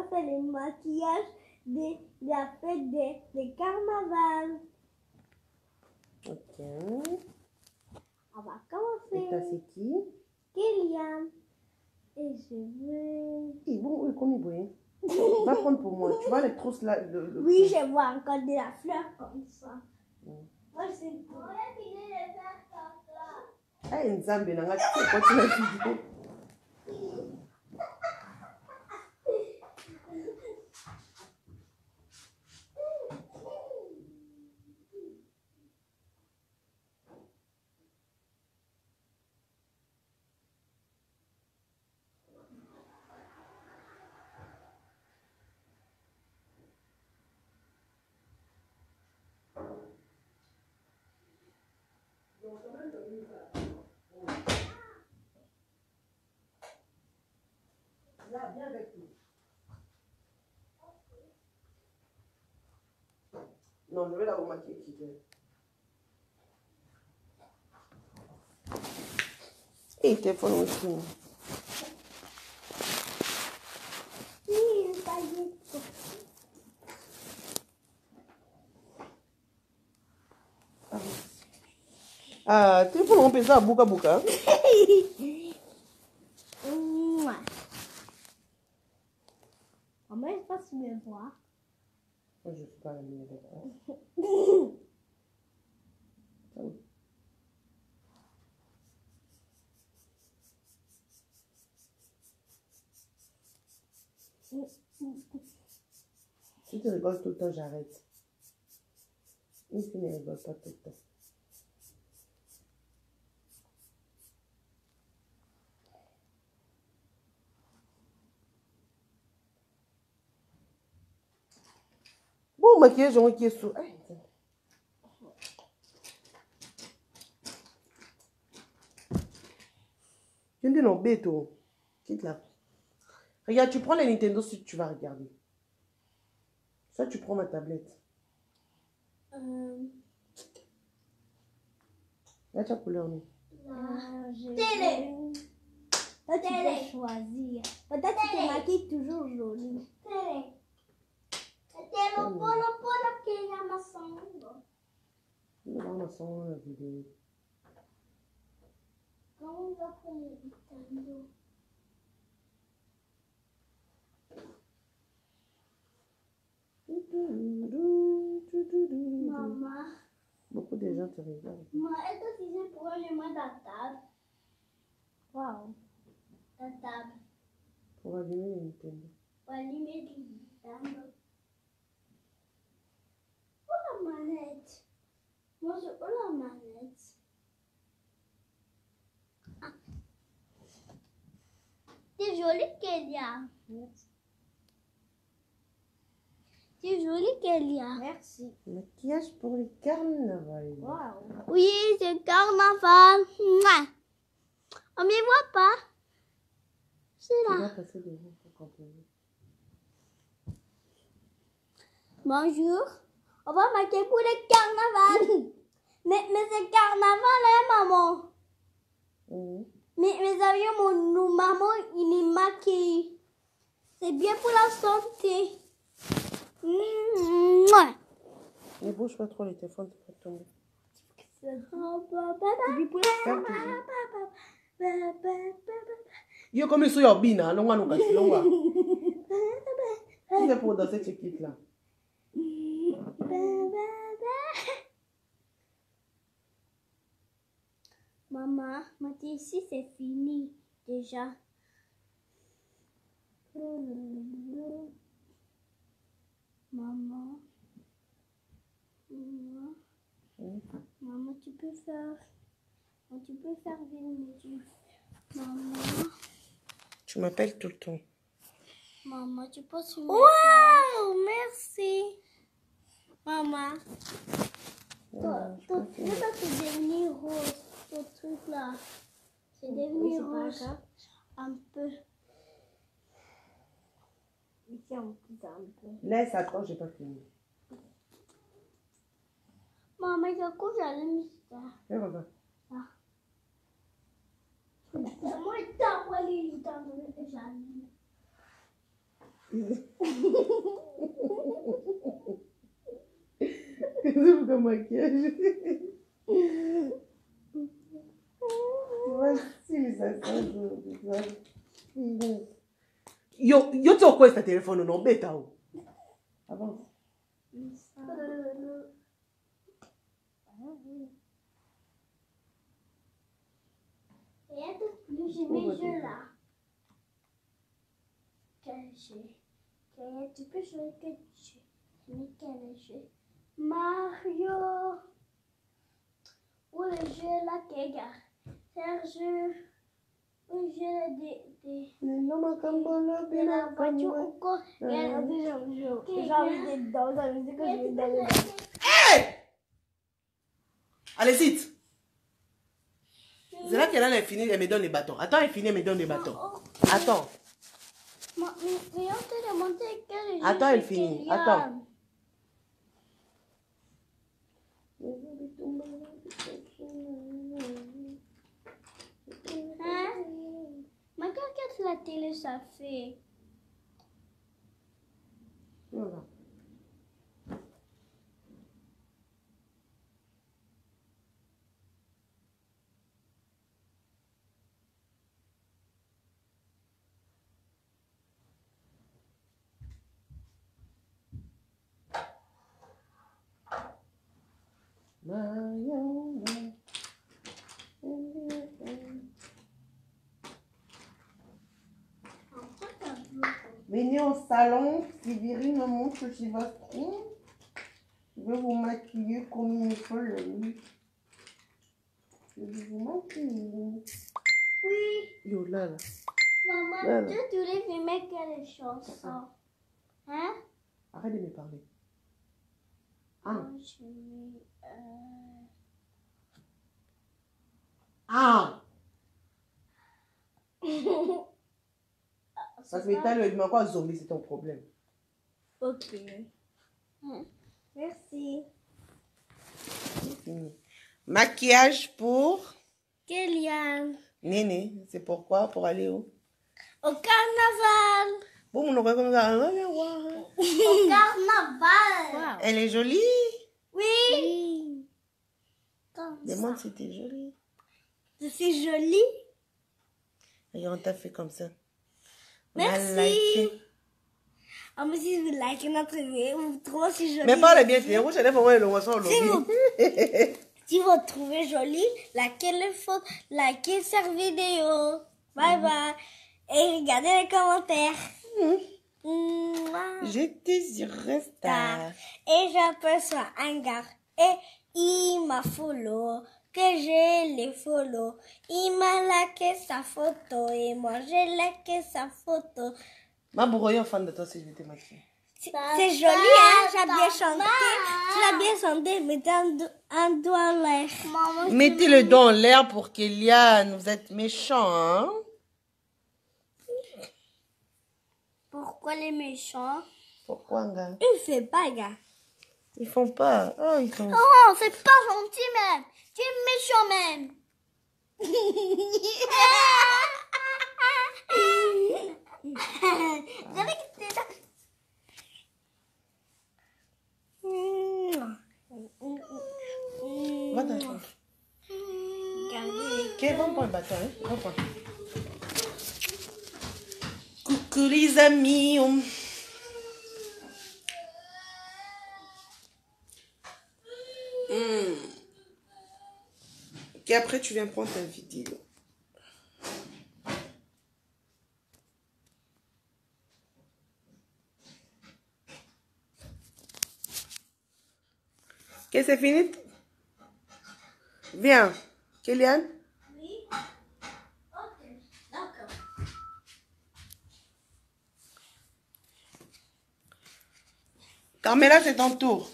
faire le maquillage de la fête de carnaval. Ok. On va commencer. Et ça, c'est qui? Kélian. Et je veux... Et bon, oui, comme il veut. Va prendre pour moi. Tu vois les trousses là. Oui, je vois encore de la fleur comme ça. Moi, c'est tout. On a fini de faire ça. Ah, une zambe, tu sais quoi tu l'as dit? Là, viens avec nous. Non, je vais la remarquer qui est. Et il téléphone aussi. Oui, ça y est. Ah, téléphone, on peut ça à Bouka Bouka. Maman, je passe mes voix. Moi, je ne suis pas la mienne avec toi. Si tu rigoles tout le temps, j'arrête. Et tu ne rigoles pas tout le temps. Bon, maquillage, on qui est sous. Tu dis non, bête. Quitte là. Regarde, tu prends les Nintendo si tu vas regarder. Ça, tu prends ma tablette. Là, tu as couleur, non? Télé. Toi, tu peux choisir. Peut-être que tu te maquilles toujours jolie. Télé. Polo que llama songo. On a son vidéo. Vamos lá com Nintendo. Maman. Beaucoup de gens te regardent. Maman, est-ce que tu sais pourquoi je mets la table? Wow. La table. Pour allumer les Nintendo. Pour allumer du Nintendo. Oh la manette. Moi, je veux la manette. Ah. T'es jolie, Kélia. Merci. T'es jolie, Kélia. Merci. Maquillage pour le carnaval. Wow. Oui, c'est carnaval. Mouah. On ne me voit pas. C'est Tu là. dois passer devant pour comprendre. Bonjour. On va maquiller pour le carnaval. mais c'est carnaval, hein, maman. Mais avions, nous, maman, il est maquillé. C'est bien pour la santé. Mouah. Ne bouge pas trop les téléphones, tu vas tomber. Yo, comme ils sont au bina, longa nous casse, longa. Il est pour danser cette équipe là. Maman, ici c'est fini déjà. Maman. Maman, tu peux faire venir mes yeux. Maman. Tu m'appelles tout le temps. Maman, tu peux se mettre. Wow, merci. Maman. Toi, c'est devenu rose, ce truc là. C'est devenu rose. Un peu. Ici, on pousse un peu. Laisse, attends, j'ai pas fini. Maman, je couche à l'hémisphère. Viens, regarde. Moi, t'as envoyé le temps de j'allume. C'est pour le maquillage. Voici, ça sent. Yo, tu as quoi ce téléphone? Non, bête, avance. Regarde plus, j'ai mes jeux là. Quel jeu? Tu peux jouer quel jeu? Mais quel jeu? Mario. Ou le jeu là qui garde. C'est un jeu. Le jeu de la voiture ou quoi? Regardez, j'ai envie d'être dans la musique que je vais dans. Hey! Allez, vite! C'est là qu'elle a fini, elle me donne les bâtons. Attends, elle finit, elle me donne les bâtons. Attends. Attends, elle finit. Attends. Hein? Mais regarde la télé, ça fait. Voilà. Venez au salon, Sylvie me montre chez votre trou. Je vais vous maquiller comme il faut le lui. Je vais vous maquiller. Oui. Yo là là. Maman, Voilà. tu voulais filmer quelle chanson? Hein? Arrête de me parler. Ah. Moi, je mets, Ah. Parce que t'as le quoi zombie, c'est ton problème. Ok. Merci. Maquillage pour Kélian. Néné. C'est pourquoi? Pour aller où? Au carnaval. Bon, on aurait comme ça. Viens voir. Au carnaval. Wow. Elle est jolie. Oui. Comme Demande ça. si t'es jolie. Je suis jolie. Et on t'a fait comme ça. On Merci. a liké. Oh, mais si vous likez notre vidéo, vous trouvez si jolie. Mais parle bien, t'es rouge, elle est vraiment le poisson au Si vous, lobby. si vous trouvez jolie, likez cette vidéo. Bye bye. Et regardez les commentaires. Mouah. J'étais sur Insta. Et j'aperçois un gars. Et il m'a follow. Que j'ai les follow. Il m'a liké sa photo. Et moi j'ai liké sa photo. Ma bourroyant fan de toi si je t'ai maquillée. C'est joli, hein? J'ai bien chanté. Tu l'as bien chanté. Mettez un doigt en l'air. Mettez le doigt en l'air pour Kélian. Vous êtes méchants, hein? Pourquoi les méchants? Pourquoi, gars? Il ne fait pas, gars. Ils font pas. Oh, ils font. Oh, c'est pas gentil même. Tu es méchant même. J'avais que t'étais là. Va dans la chambre. Regardez. Ok, va me prendre le bâton, hein? Va me prendre. Coucou les amis. Ok, après tu viens prendre ta vidéo. Ok, c'est fini? Viens. Kélian? Oui. Ok, d'accord. Carmela, c'est ton tour.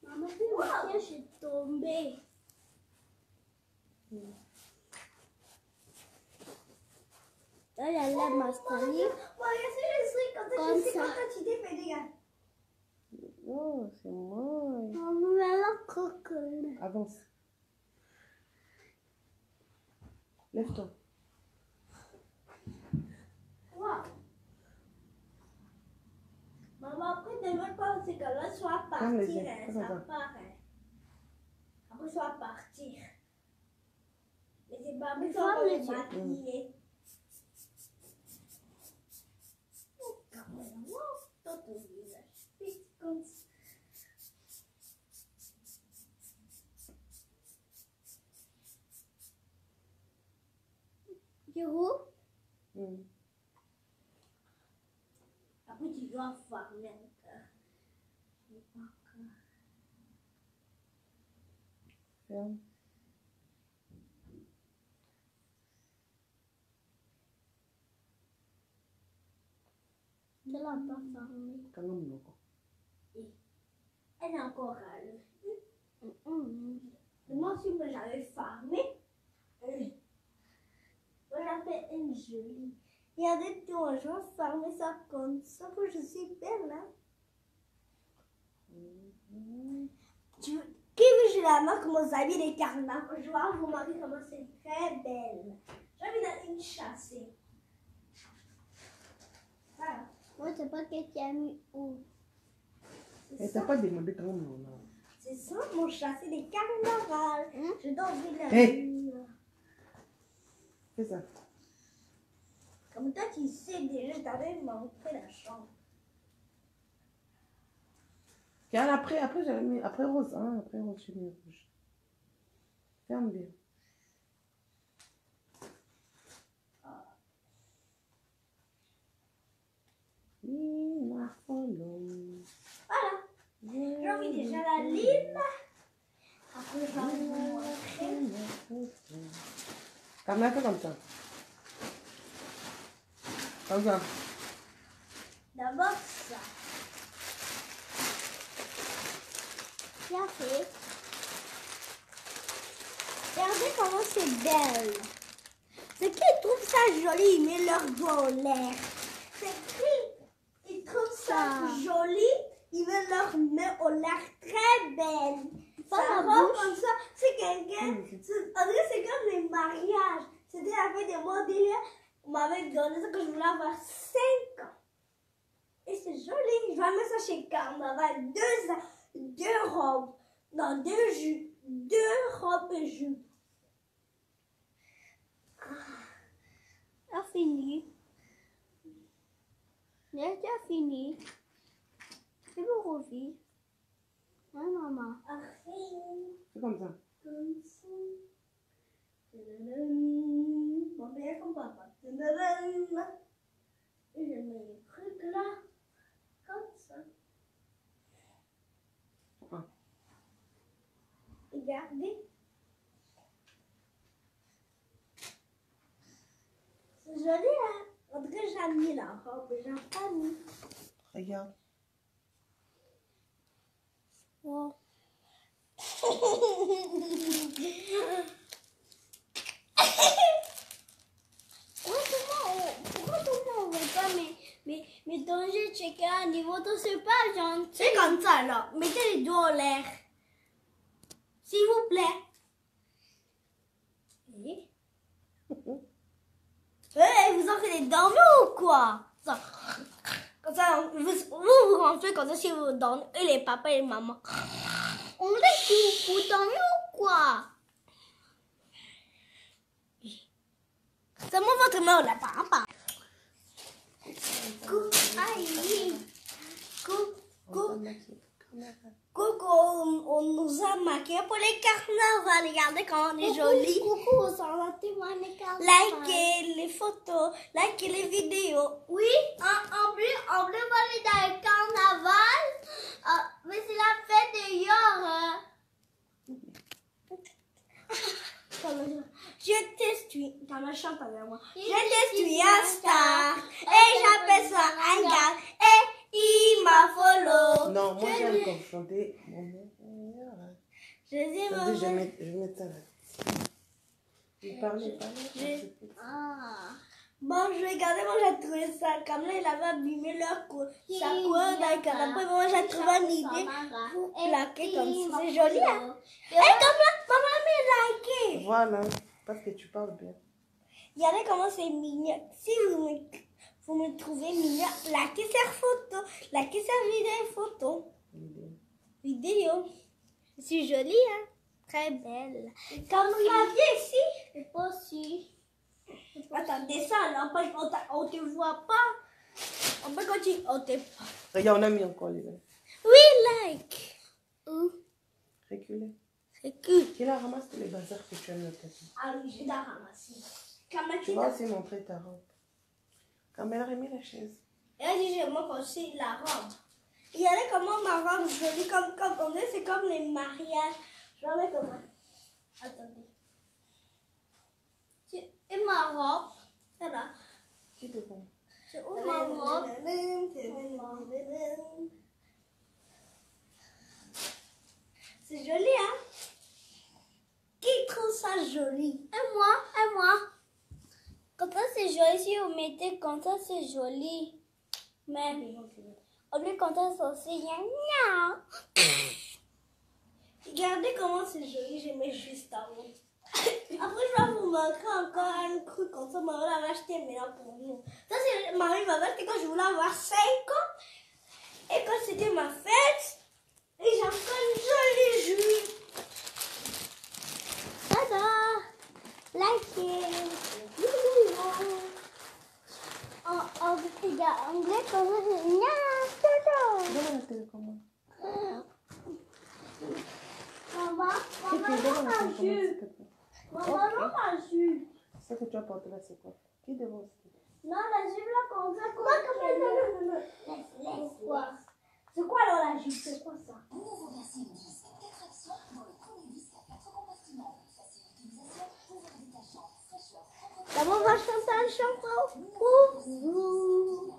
Maman, je suis tombée. Là, il y a la mascarille. Comme ça. Oh, c'est moi. Maman, la coque. Avance. Lève-toi. Wow. Maman, après, demain, quand c'est que là, soit Ferme les partir, yeux. hein, Ferme ça les yeux. part. Hein. Après, soit partir. Mais c'est pas après, Ferme ça les va yeux. maquiller. Quand même, wow, dans ton visage. C'est comme ça. Jérôme, Après, tu dois farmer encore. Ferme. tu l'as pas fermé. Quand même, non. Elle est encore râle. Moi aussi, moi j'avais farmé. Moi j'avais une jolie. Regardez tout, je vais farmer ça comme ça pour que je suis belle. Hein? Qui veut je la marque mon habit des carnavals? Je vais vous montrer comment c'est très belle. J'ai envie d'aller me chasser. Voilà. Moi, je sais pas qu'est-ce qu'il y a mis où. Et t'as pas demandé quand même, non. C'est ça, mon chasser des carnavals. Je dois ouvrir la Hey. mur. Fais ça. Comme toi, tu sais déjà, je t'avais montré la chambre. Tiens, après j'avais mis, après rose, hein, après rose, j'ai mis rouge. Ferme bien. Voilà. J'ai envie déjà la lime. Après, je vais vous montrer. Comme ça, comme ça. Comme ça. D'abord ça. Bien fait. Regardez comment c'est belle. Ceux qui trouvent ça joli, ils mettent leurs doigts en l'air. Ceux qui ils trouvent ça joli, ils mettent leurs mains en l'air très belle. Pas Ça la va bouche. comme ça. C'est quelqu'un. En vrai, c'est comme les mariages. C'était la fête de mon délire. On m'avait donné ça que je voulais avoir 5 ans. Et c'est joli. Je vais mettre ça chez Carnaval. Deux robes. Non, 2 jupes. 2 robes et jupes. A fini. J'ai déjà fini. Je veux revenir. Hein, maman? C'est comme ça. Comme ça. Mon père comme papa. Et je mets les trucs là. Comme ça. Ah. Regardez. C'est joli, hein? En tout cas, j'ai mis la robe. J'ai pas mis. Regarde. Wow. Pourquoi tout le monde ne veut pas mes dangers checker à niveau de ce pas gentil? C'est comme ça, là. Mettez les doigts en l'air. S'il vous plaît. Vous en faites des dormez ou quoi? Ça. Comme ça, vous rentrez comme ça si vous dormez. Et les papas et les mamans. On est pour dormir ou quoi? C'est moi votre mère, la papa. Coucou, on nous a maquillés pour les carnavals. Regardez comment on est jolis. Coucou, ça va témoigner quand Likez les photos, likez les vidéos. Oui, en plus, on peut aller dans le carnaval. Mais c'est la fête de Yor. Je t'estime, dans ma chambre avec moi. Je t'estime un star et j'appelle ça un gars et il m'a follow. Non, moi j'aime comme chanter. Je dis Attendez, je maman. vais mettre ça là. Parlez. Ah. Bon, je regardais, moi j'ai trouvé ça. Comme là, il avait abîmé sa couleur dans le canapé. Moi j'ai trouvé une idée pour plaquer comme ça. C'est joli, hein? Et comme là, maman m'a liké. Voilà, parce que tu parles bien. Regardez comment c'est mignon. Si vous me trouvez mignon, likez cette photo. Likez cette vidéo photo. Vidéo. Je suis jolie, hein? Très belle. Comme vous l'aviez ici. C'est pas si. Attends, descends là, on te voit pas. On peut continuer, on te... Regarde, on a mis encore les mains. Oui, like. Où? Reculez. Recule. Qui la ramasse tous les bazars que tu as mis au tapis? Ah oui, je dois ramasser. Tu vas aussi montrer ta robe. Comme elle a remis la chaise. Et là, je montre aussi la robe. Regardez comment ma robe jolie, comme on dit, c'est comme les mariages. Je vais mettre comment? Attendez. Et ma robe? C'est là. Qui te prend? C'est où ma robe? C'est joli, hein? Qui trouve ça joli? Et moi. Comme ça, c'est joli. Si vous mettez comme ça, c'est joli. Mais, au lieu comme ça, c'est aussi gna. Regardez comment c'est joli, je mets juste en haut. Après, je vais vous montrer encore un truc comme ça. Maman l'avait acheté maintenant pour nous. Ça, c'est mamie m'avait acheté quand je voulais avoir 5 ans. Et quand c'était ma fête, et j'ai encore une jolie jupe. Tada! Likez! En anglais, comme ça, c'est gna. Tada! Donne la télécommande. Maman, Donne la télécommande, s'il te plaît. maman, non, ma jupe. Ce que tu as porté là, c'est quoi? Qui devance? Non, la jupe là, comme ça, Non. Laisse voir. C'est quoi alors la jupe? C'est quoi ça? Nouveau version 10, 4 actions dans le premier disque à 4 compartiments. Facile d'utilisation, pouvoir détachant, fraîcheur, propre. D'abord, on va chanter un chant pour vous.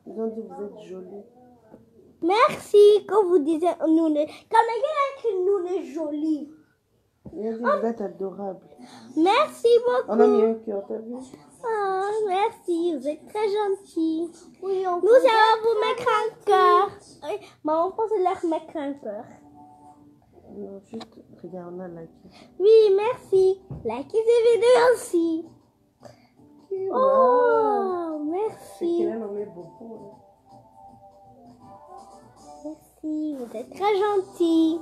Ils ont dit vous êtes jolie. Merci quand vous disiez nous les... Quand les gars écrit nous les jolis. Ils ont dit vous êtes adorable. Merci beaucoup. On a mis un cœur, t'as vu? Ah, merci, vous êtes très gentils. Oui, nous allons vous mettre un cœur. Oui, maman pense leur mettre un cœur. Non, juste, regarde, on a liké. Oui, merci. Likez ces vidéos aussi. Wow. Oh, C'est merci. qu'elle a nommé beaucoup. Hein. Merci, vous êtes très gentils.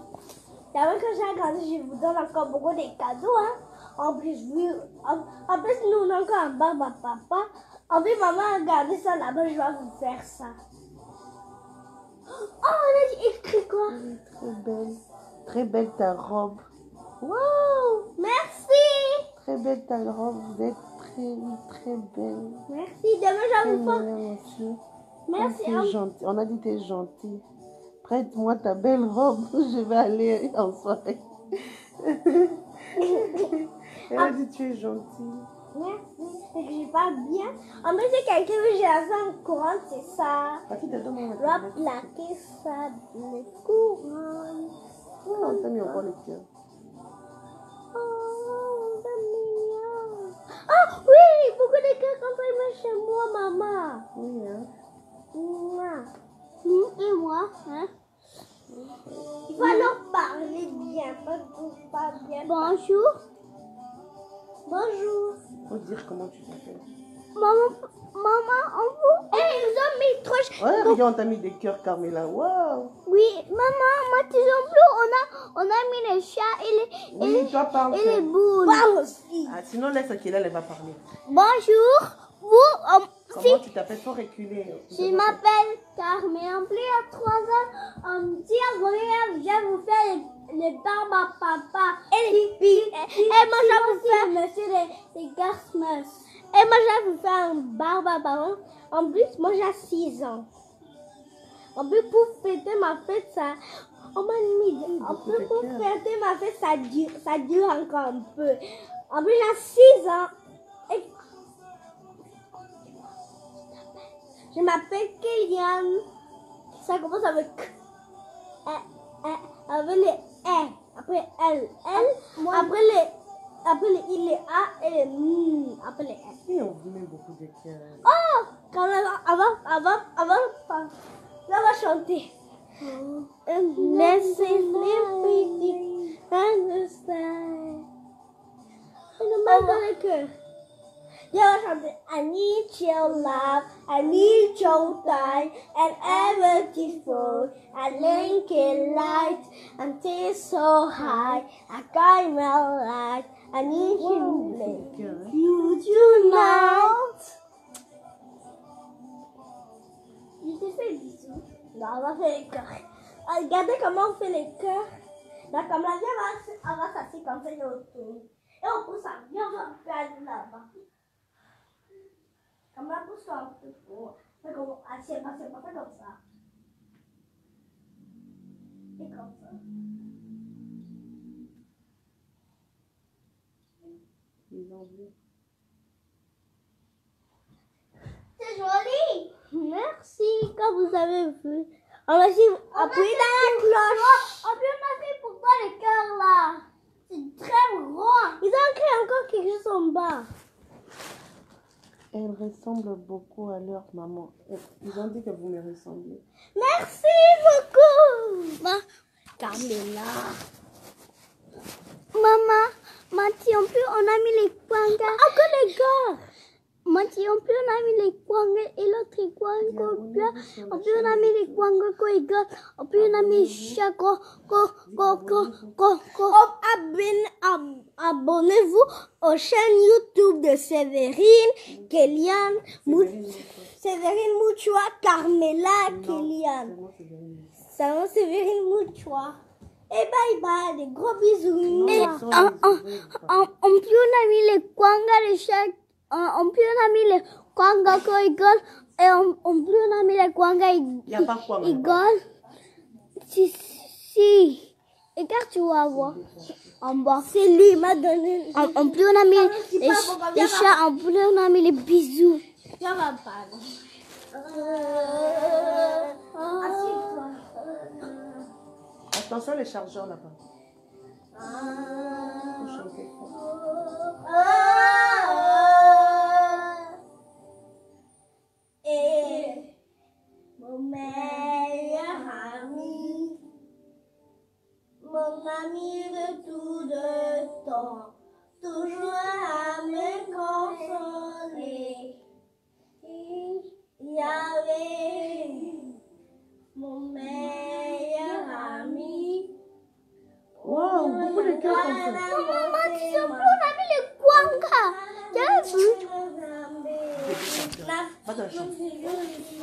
D'abord, quand j'ai grandi, je vous donne encore beaucoup de cadeaux. Hein. En plus, nous, on a encore un barbe à papa. En plus, maman a gardé ça là-bas, je vais vous faire ça. Oh, on a dit écrit quoi? Oui, très belle. Très belle ta robe. Wow, merci. Très belle ta robe. Vous êtes très belle. Merci, demain, je Très vais vous faire. mignon aussi. Merci. T'es gentil. On a dit t'es gentil. Prête-moi ta belle robe. Je vais aller en soirée. Elle a dit tu es gentille. Merci, c'est que je parle bien. En plus, c'est quelqu'un que j'ai assez en courant, c'est ça. À qui t'a donné Je la vais tablette? plaquer ça dans le courant. On t'a mis encore le cœur. Oh, c'est mignon. Oh, oui, beaucoup de cœurs comme ça, ils mettent chez moi, maman. Oui, hein. Mouah. Et moi, hein? Il faut leur parler bien, pas bien. Bonjour. Bonjour. Faut dire comment tu t'appelles. Maman, on vous. Ils ont mis trop. Ouais, regarde, on t'a mis des cœurs, Carmela. Waouh. Oui, maman, moi, tu en plus, on a mis les chats Oui, toi parle. et les boules. Moi aussi. Ah, sinon, laisse Akela, elle va parler. Bonjour. Vous, Comment tu t'appelles? Faut reculer. je m'appelle Carmen. En plus, à 3 ans, si on vient vous faire les barbes à papa. Et moi, je vais vous faire. Monsieur les garçons. Et moi, je vais vous faire un barbe à papa. En plus, moi, j'ai 6 ans. En plus, pour fêter ma fête, ça. On m'a mis. En plus, pour fêter ma fête, ça dure encore un peu. En plus, j'ai 6 ans. Et je m'appelle Kéliane. Ça commence avec K. Avec les E. Après L. Après les Après, il est A et le après les S. Et on vous met beaucoup de cœur. Oh! Quand on va chanter. Let's sing everything understand. On a mal dans le cœur. Je vais chanter. I need your love, I need your time, and everything full. I link it light until so high. I got my light. I need you, Cœur, you tonight. Je te fais des bisous. Non, on va faire les cœurs. Regardez comment on fait les cœurs. Là, comme la vie, on va s'asseoir comme ça et on tourne. Et on pousse ça bien, on va regarder là-bas. Comme la pousse un peu trop. C'est comme, c'est pas comme ça. Et comme ça. ils ont vu. C'est joli. Merci, comme vous avez vu. On va aussi appuyer dans la cloche. On a fait pour toi les cœurs là. C'est très grand. Ils ont créé encore quelque chose en bas. Elles ressemblent beaucoup à leur maman. Ils ont dit que vous me ressemblez. Merci beaucoup. Camilla. Maman, Mathieu, on a mis les points. Encore les gars. Mathieu, on a mis les points et l'autre points. On a mis les points on a mis chaque abonnez-vous aux chaînes YouTube de Séverine, Kélian, Séverine Mouchoua, Carmela, Kélian. C'est Séverine Mouchoua. Et bye bye, des gros bisous. Et on a mis les points de chaque. On peut en mis les kwanga ko égal et on peut en mis les kwanga égal. Si. Regarde, tu vas voir. En bas. C'est lui, il m'a donné. On peut en mis les chats, on peut en mis les bisous. Je vais parler. Assieds-toi. Attention les chargeurs là-bas. Faut chanter fort. Et mon meilleur ami, mon ami de tout le temps, toujours à me consoler. Il y avait mon meilleur ami. Waouh, beaucoup de cœurs comme ça. Maman, tu sais plus, on a mis le kwanga. Tu as vu? Va dans la chambre.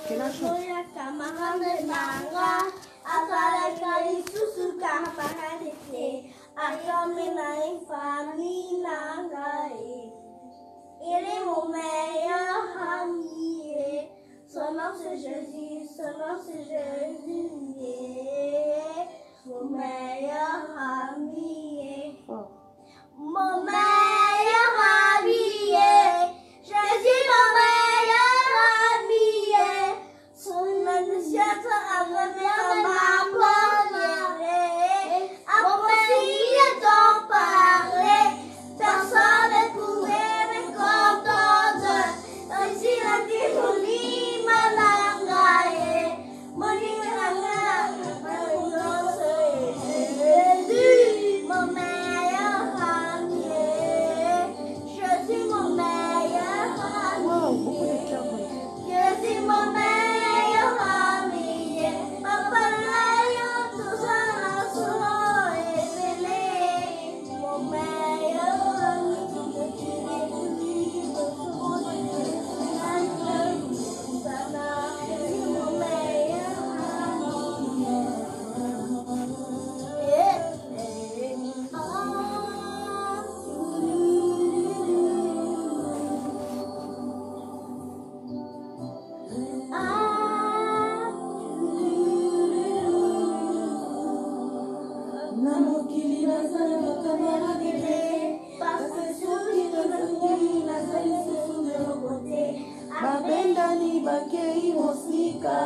Quelle la chambre? Il est mon meilleur ami. Son nom c'est Jésus, son nom c'est Jésus. Mon meilleur ami. Mon meilleur ami. Je suis mon meilleur ami. Son initiateur a vraiment m'abandonné. Après il t'en parler. Personne ne pouvait me comprendre. Ainsi la dit joli malangaye. Moni malangaye. Jésus, mon meilleur ami. Je suis mon meilleur ami. Waouh, beaucoup de cœurs comme ça. Je suis mon meilleur ami. Papa Lion, tout ça, son nom est mêlé. Mon meilleur ami. Je suis mon meilleur Babendani bakei mosika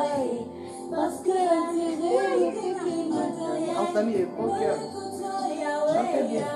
parce que l'intérêt était que matériel. En famille, les gros cœurs. Ça fait bien.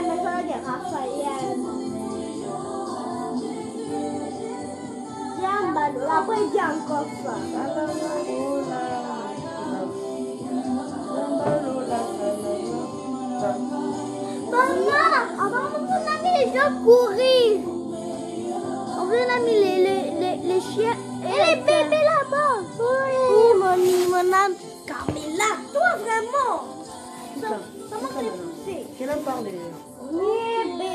maintenant il y a Raphaël. Diambalo, après il dit encore ça. Maman, on a mis les gens courir. On a mis les chiens et les bébés là-bas. Oui, mon âme. Camilla, toi vraiment. Ça m'a fait pousser. Qu'elle a parlé. Bébé.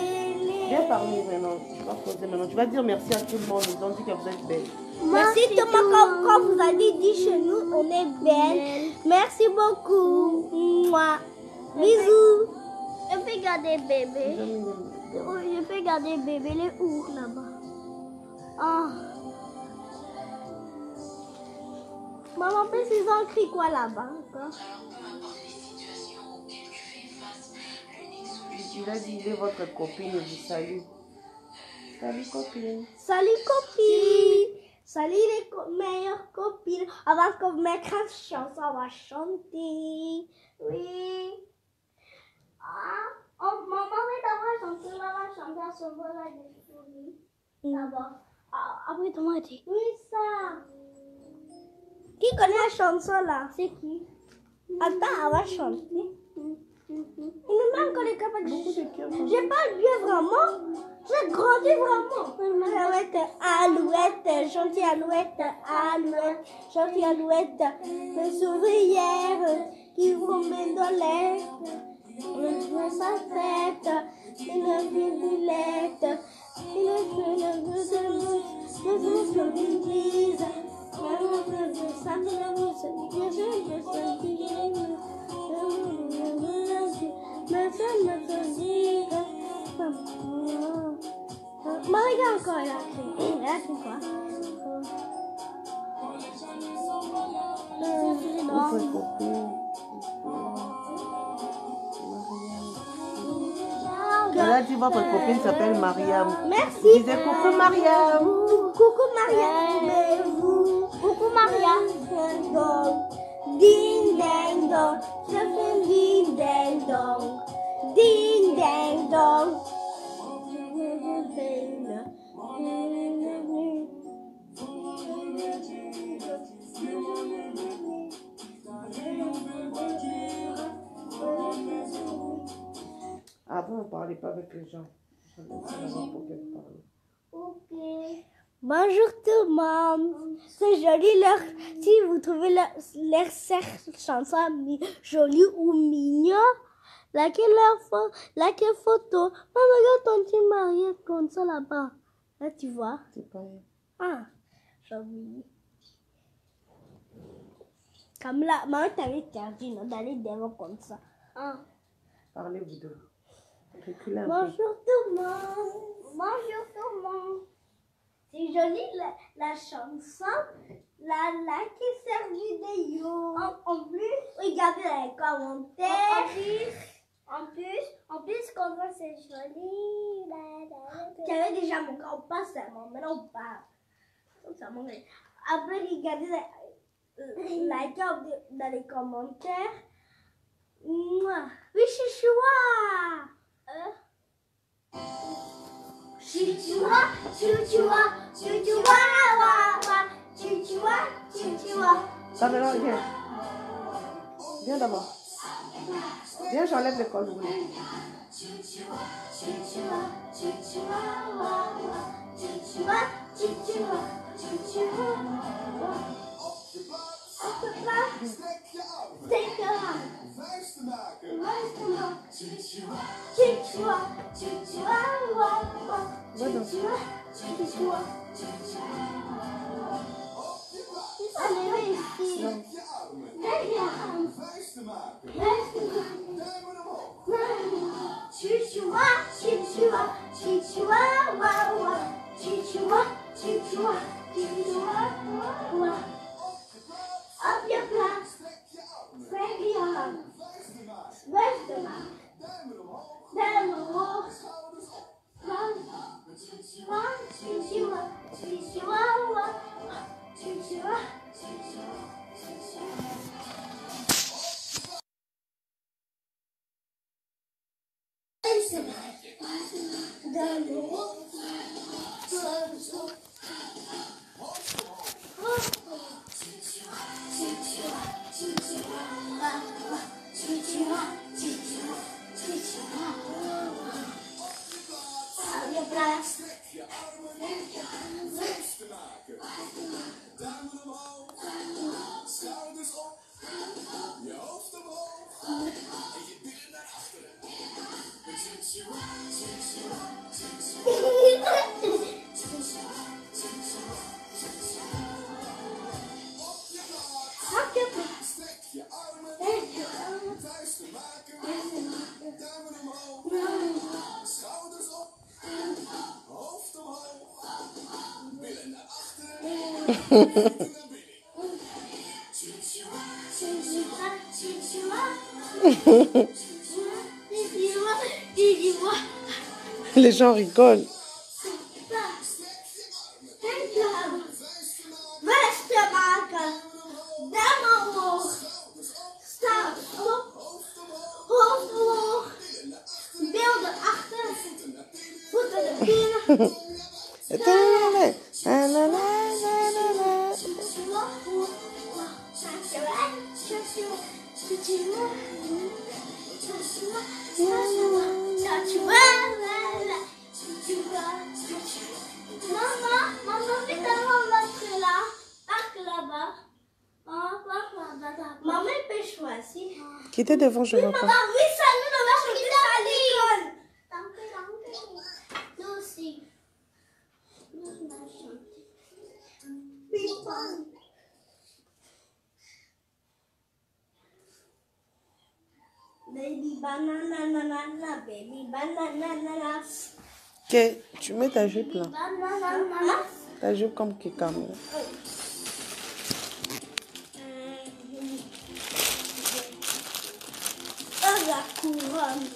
Viens parler maintenant. Tu vas poser maintenant. Tu vas dire merci à tout le monde. Ils ont dit que vous êtes belle. Merci Thomas, quand vous avez dit chez nous, on est belle. Merci beaucoup. Moi. Bisous. Je peux garder bébé. Je peux garder bébé. Il est où là-bas? Ah. Maman, ils ont écrit quoi là-bas encore? Il a dit, il est votre copine et vous salue. Salut copine. Salut copine. Salut les meilleures copines. Avant qu'on mette une chanson, on va chanter. Oui. Ah, oh, maman, oui, d'abord chanter, on va chanter à ce moment-là des souris. D'abord. Après, comment dit? Oui, ça. Qui connaît la chanson là? C'est qui? Attends, on va chanter. Il nous manque les capables. J'ai pas lu vraiment. J'ai grandi vraiment. Alouette, alouette, gentille alouette, alouette, gentille alouette, les ouvrières qui vous mettent dans l'air. Une sa tête, une villette, une l'église. Marie encore, elle a écrit. Elle a écrit quoi? Votre copine. Elle a dit votre copine s'appelle Mariam. Merci. Disais coucou Mariam. Coucou Mariam. Coucou Mariam. Ding dang dong. Je fais ding dang dong. Ding dang dong. Avant, on ne parlait pas avec les gens. Je vais savoir pour qu'elle parle. Ok. Bonjour tout le monde. C'est joli leur. Si vous trouvez leur chanson jolie ou mignon, laquelle photo. Maman, regarde ton petit marié comme ça là-bas. Là, tu vois. C'est pas elle. Ah, j'ai oublié. Comme là, maman t'avait interdit d'aller devant comme ça. Ah. Parlez vous deux. Reculez un peu. Bonjour tout le monde. Bonjour tout le monde. C'est joli la chanson. La qui sert vidéo. En plus, regardez les commentaires. En plus, comme ça, c'est joli. Tu avais déjà mon corps, on passe maintenant on parle. Après, regardez like dans les commentaires. Mouah. Oui, chichoua. Chichoua, chichoua, chichoua, wa, chichoua, chichoua. Ça maintenant, viens. Viens d'abord. Viens, j'enlève le col. Chichoua, chichoua, chichoua, wa, chichoua, chichoua, chichoua, wa. Take your Chichoua, chichoua, wa, chichoua, chichoua. Allez, ici. Chichoua, chichoua, chichoua, wa, chichoua, chichoua, chichoua, wa. Up your class. Break your arm. Rest the mouth. Then the wall. Run. Run. Chichoua. Chichoua. Chichoua. Dans l'eau. Les gens rigolent. Maman, vite avant l'entrée là. Parc là-bas. Maman, elle peut choisir. Qui était devant, je vois pas. Maman, oui, ça, nous, on va chanter à l'école. Nous aussi. Nous, on va chanter. Baby banana, banana, baby banana, banana. Ok, tu mets ta jupe là. Banana. Ta jupe comme quelqu'un. La couronne.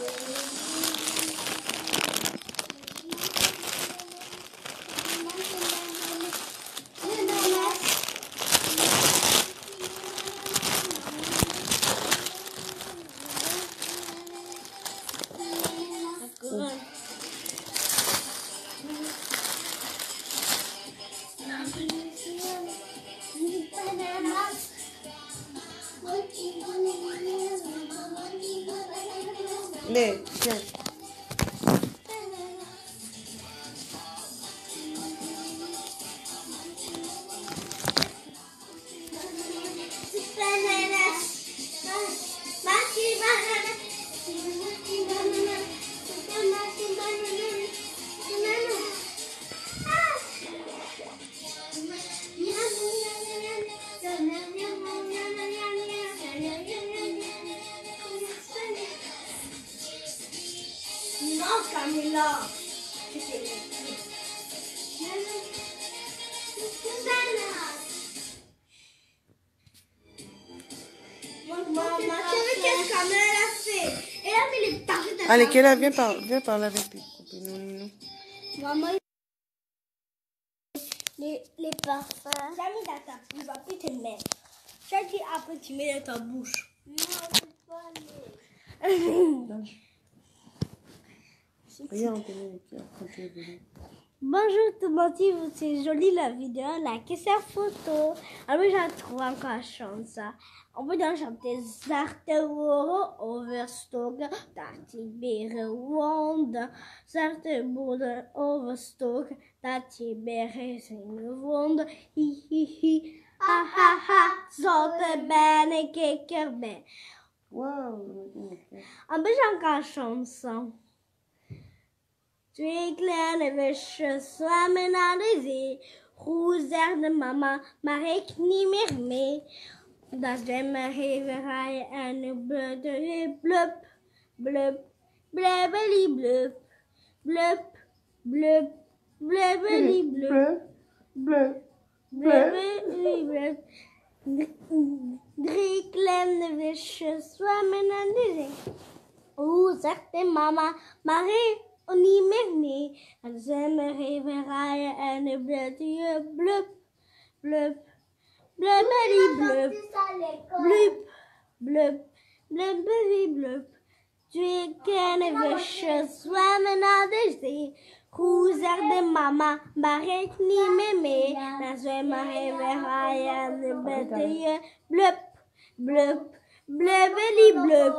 Mais, tiens. Non, Camilla. Maman, tu veux qu'est-ce que Camilla a fait? Elle a mis les tartes. Allez, Kéla, viens parler avec tes copines. Non. Maman, les parfums. J'ai mis dans ta bouche, après tu mets. J'ai dit après tu mets dans ta bouche. Non, c'est pas les... Regarde, on te met les pieds quand tu es venu. Bonjour tout le monde, c'est joli la vidéo, likez cette photo. Alors j'en trouve encore chance. On peut donc chanter Zarteworo Overstock, Tatibere Wand, Zartebode Overstock, Tatibere Wand, hi hi hi, ha ha ha, Zotte bene kekkerbe. Wow. On peut encore chanson. Twee kleine visjes zwemmen naar de zee. Hoe zegt de mama, maar ik niet meer mee. Dat zwemmen even rijden en nu blubber weer blub, blub, blubbelie blub, blub, blub, blubbelie blub, Bleu. blubbelie blub. Drie kleine visjes zwemmen naar de zee. Hoe zegt de mama, maar ik niet meer mee. En zwemmen even rijden en de blubbelie blub, blub, blubbelie blub. Blub, blub, blubberie blub. Tycker svammen de sig. Roser de mamma, barek ni med mig. När svämmar över hajen, betyder blupp, blupp, blubbeli blupp,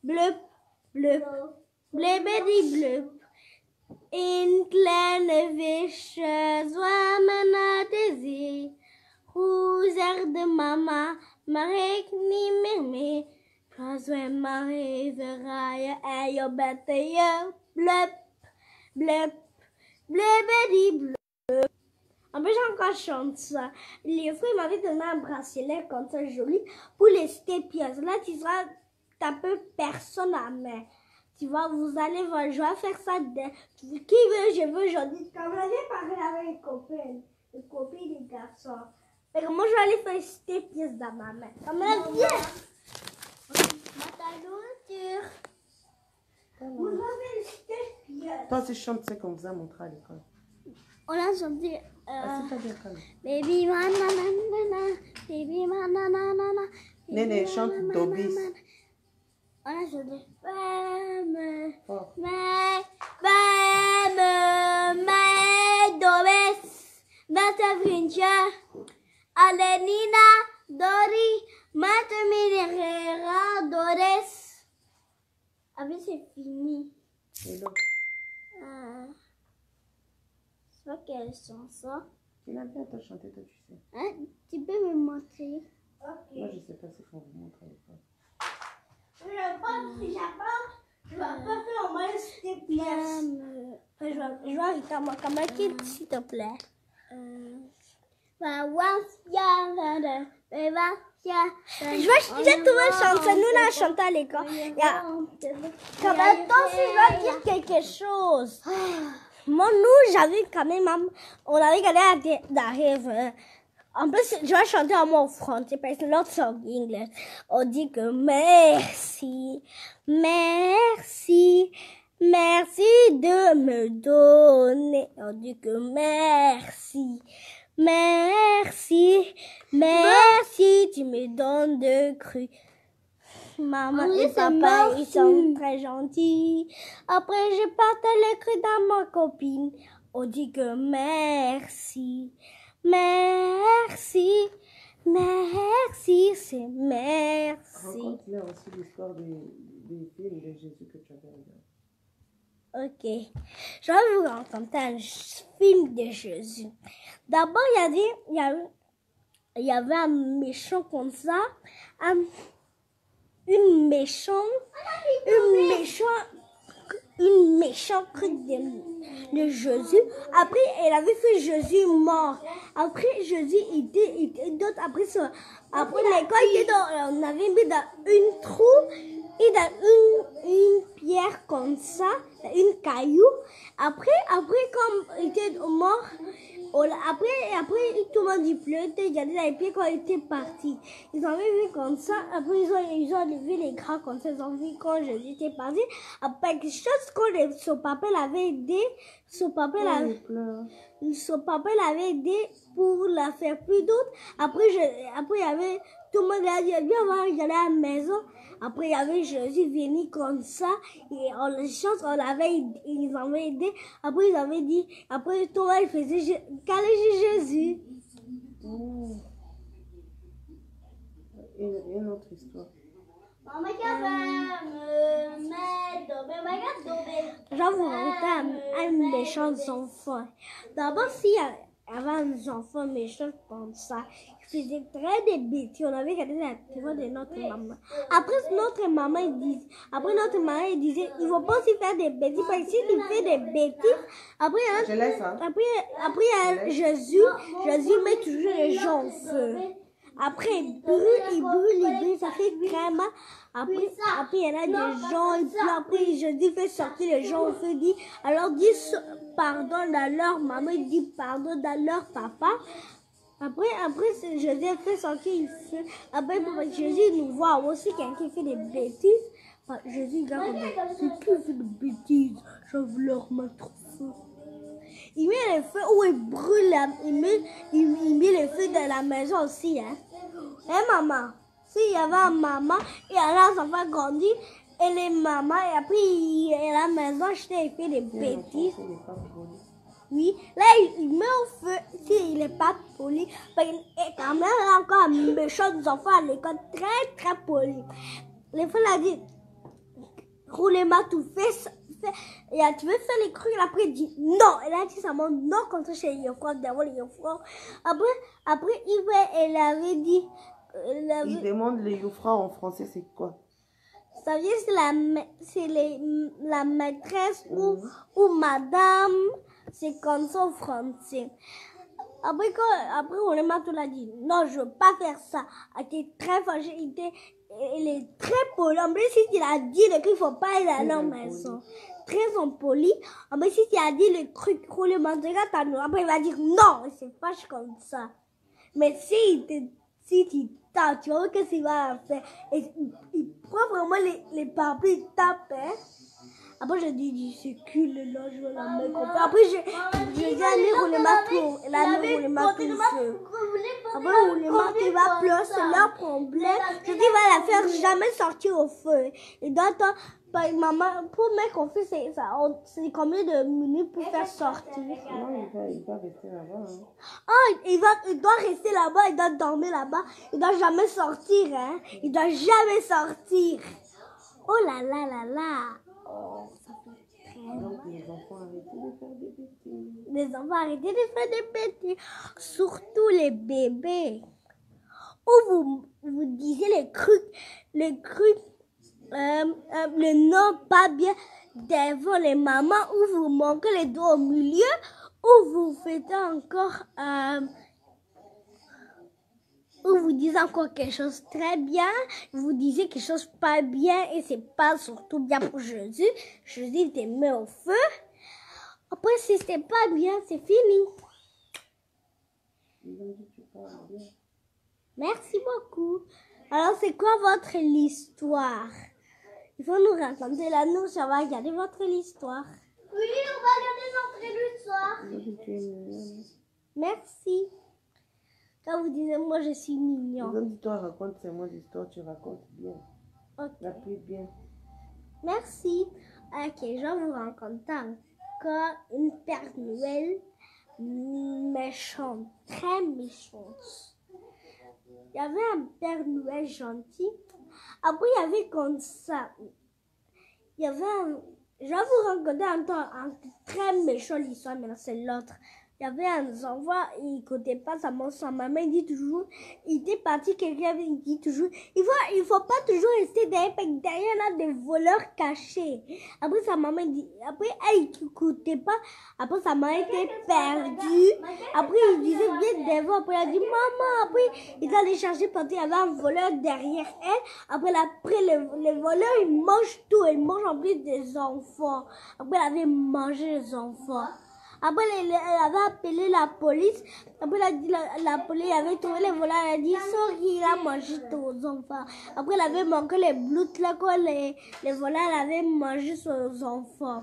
blupp, blupp, blubbeli blupp. En kleine visje zwemmen naar de zee. Roser de mama, barek ni met mij. När svämmar över hajen, jag betyder blupp, blupp. Bleu. En plus, j'ai encore chanté ça. Les frères m'avaient donné un bracelet comme ça joli pour les pièces. Là, tu seras taper personne à main. Tu vois, vous allez voir, je vais faire ça. Qui veut, je veux, j'en dis. Comme j'avais parlé avec les copines, les garçons. Et moi, je vais aller faire ces pièces dans ma main. Comme elle vient. Ta nourriture. Vous avez les pièces. Toi, tu chantes ce qu'on vous a montré à l'école. On a chanté C'est pas bien calme. Baby manana, baby manana. Néné, chante Dobis. On a chanté Bam, Fort. Dobes, Bata Vincha, Alenina, Dori, Matamirera, Dores. Après, c'est fini. Et l'autre. Je sais pas quelle chanson. Il a bien chanté, toi, tu sais. Hein? Tu peux me montrer? Moi, je sais pas ce qu'on vous montre à l'école. Je vais pas faire au moins ces pièces. Je vais arrêter moi comme un kid, s'il te plaît. Je vais trouver une chanson. Nous, la chanté à l'école. Comme attention, je vais dire quelque chose. Moi, nous, j'avais quand même, on avait regardé la rêve. En plus, je vais chanter en mot français parce que l'autre c'est en anglais. On dit que merci, merci, merci de me donner. On dit que merci, merci, merci, tu me donnes de cru. Maman et papa, ils sont très gentils. Après, je partage le cru dans ma copine. On dit que merci, merci, merci, c'est merci. Raconte-leur aussi l'histoire des films de Jésus que tu avais regardé. Ok, je vais vous raconter un film de Jésus. D'abord, il y avait un méchant comme ça, une méchante de Jésus. Après, elle avait fait Jésus mort. Après, Jésus était d'autres. Après l'école, on avait mis dans une trou et dans une pierre comme ça, une caillou. Après, comme il était mort, après, tout le monde pleurait, il y avait les pieds quand il était parti. Ils avaient vu comme ça, après ils ont levé les gras comme ça, ils ont vu quand Jésus était parti. Après quelque chose, quand son papa l'avait aidé, son papa l'avait aidé pour la faire plus d'autres. Après, il y avait, tout le monde a dit, viens voir, il y allait à la maison. Après, il y avait Jésus venu comme ça, et ils avaient aidé. Après, ils avaient dit, après, tout le monde faisait câlin Jésus. Une autre histoire. Je vais vous raconter un méchant enfant. D'abord, s'il y avait un enfant méchant comme ça, il faisait très des bêtises. On avait regardé la téléphone de notre maman. Après, notre maman, il disait, il ne faut pas aussi faire des bêtises. Parce que s'il fait des bêtises, après, il y a Jésus met toujours les gens au feu. Après, il brûle, ça fait très mal. Après, il y en a des gens, et puis après, Jésus fait sortir les gens au feu, dit, alors dis pardon à leur maman, il dit pardon à leur papa. Après, Jésus fait sortir le feu. Après, Jésus nous voit aussi quelqu'un qui fait des bêtises. Jésus regarde, c'est qui fait des bêtises, je veux leur mettre au feu. Il met le feu où il brûle, il met le feu dans la maison aussi. Hein, maman? S'il y avait une maman et un enfant grandi, et et les mamans, et après, à la maison, il fait des bêtises. Oui, là, il met au feu s'il n'est pas poli. Et quand même, il y a encore un méchant enfant à l'école, très, très poli. Les fois, il a dit, roulez-moi tout, fais, et tu veux faire les trucs, après, il dit non. Elle a dit ça, non, comme ça, chez Yofran, devant les Yofran. Après, elle avait dit, Il demande les Youfra en français, c'est quoi? ça veut dire c'est la maîtresse ou madame, c'est comme ça en français. Après on l'a dit, non, je veux pas faire ça. Elle était très fâchée, elle est très polie. En plus, si tu l'as dit le truc, il faut pas aller à la maison. Très impoli. En plus, si tu as dit le truc, roulement, après il va dire non, c'est fâche comme ça. Mais si tu tapes, tu vois qu'est-ce qu'il va faire. Et il prend vraiment les papiers, il tape. Hein. Après, j'ai dit, c'est cul, là, je vais la mettre. Après, j'ai dit, allez, roulez-moi tout. Elle a mis roulez-moi tout feu. Après, roulez-moi tout, il va pleurer, c'est leur problème. Je dis, il va la faire jamais sortir au feu. Et donc, maman, pour mettre au feu, c'est combien de minutes pour faire sortir? Non, il va rester là-bas. Hein. Ah, il doit rester là-bas, il doit dormir là-bas. Il doit jamais sortir, hein. Il doit jamais sortir. Oh là là là là. Oh, ça fait très mal. Les enfants arrêtez de faire des bêtises. Les enfants arrêtez de faire des bêtises. Surtout les bébés. Où vous disiez le nom pas bien devant les mamans, où vous manquez les doigts au milieu, où vous faites encore, où vous dites encore quelque chose très bien, vous disiez quelque chose pas bien et c'est pas surtout bien pour Jésus. Jésus te met au feu. Après, si c'était pas bien, c'est fini. Merci beaucoup. Alors, c'est quoi votre histoire? Il faut nous raconter là, nous, ça va regarder votre histoire. Oui, on va regarder notre histoire. Merci. Quand vous disiez, moi, je suis mignon. Quand toi raconte seulement l'histoire, tu racontes bien. Ok. La plus bien. Merci. Ok, je vais vous raconter encore une Père Noël méchante, très méchante. Il y avait un Père Noël gentil. Après, il y avait comme ça. Il y avait je vais vous raconter un très méchant histoire, mais c'est l'autre. Il y avait un enfant, il n'écoutait pas sa maman, il dit toujours, il était parti, quelqu'un dit toujours, il faut pas toujours rester derrière là des voleurs cachés. Après sa maman dit, après elle n'écoutait pas, après sa maman était perdue, après il disait bien devant, après elle a dit maman, après il allait chercher parce qu'il y avait un voleur derrière elle, après les voleurs ils mangent tout, ils mangent en plus des enfants, après elle avait mangé les enfants. Après, elle avait appelé la police. Après, la police avait trouvé les voleurs. Elle a dit, sorry, il a mangé tous enfants. Après, elle avait manqué les blouses là, quand les voleurs avaient mangé ses enfants.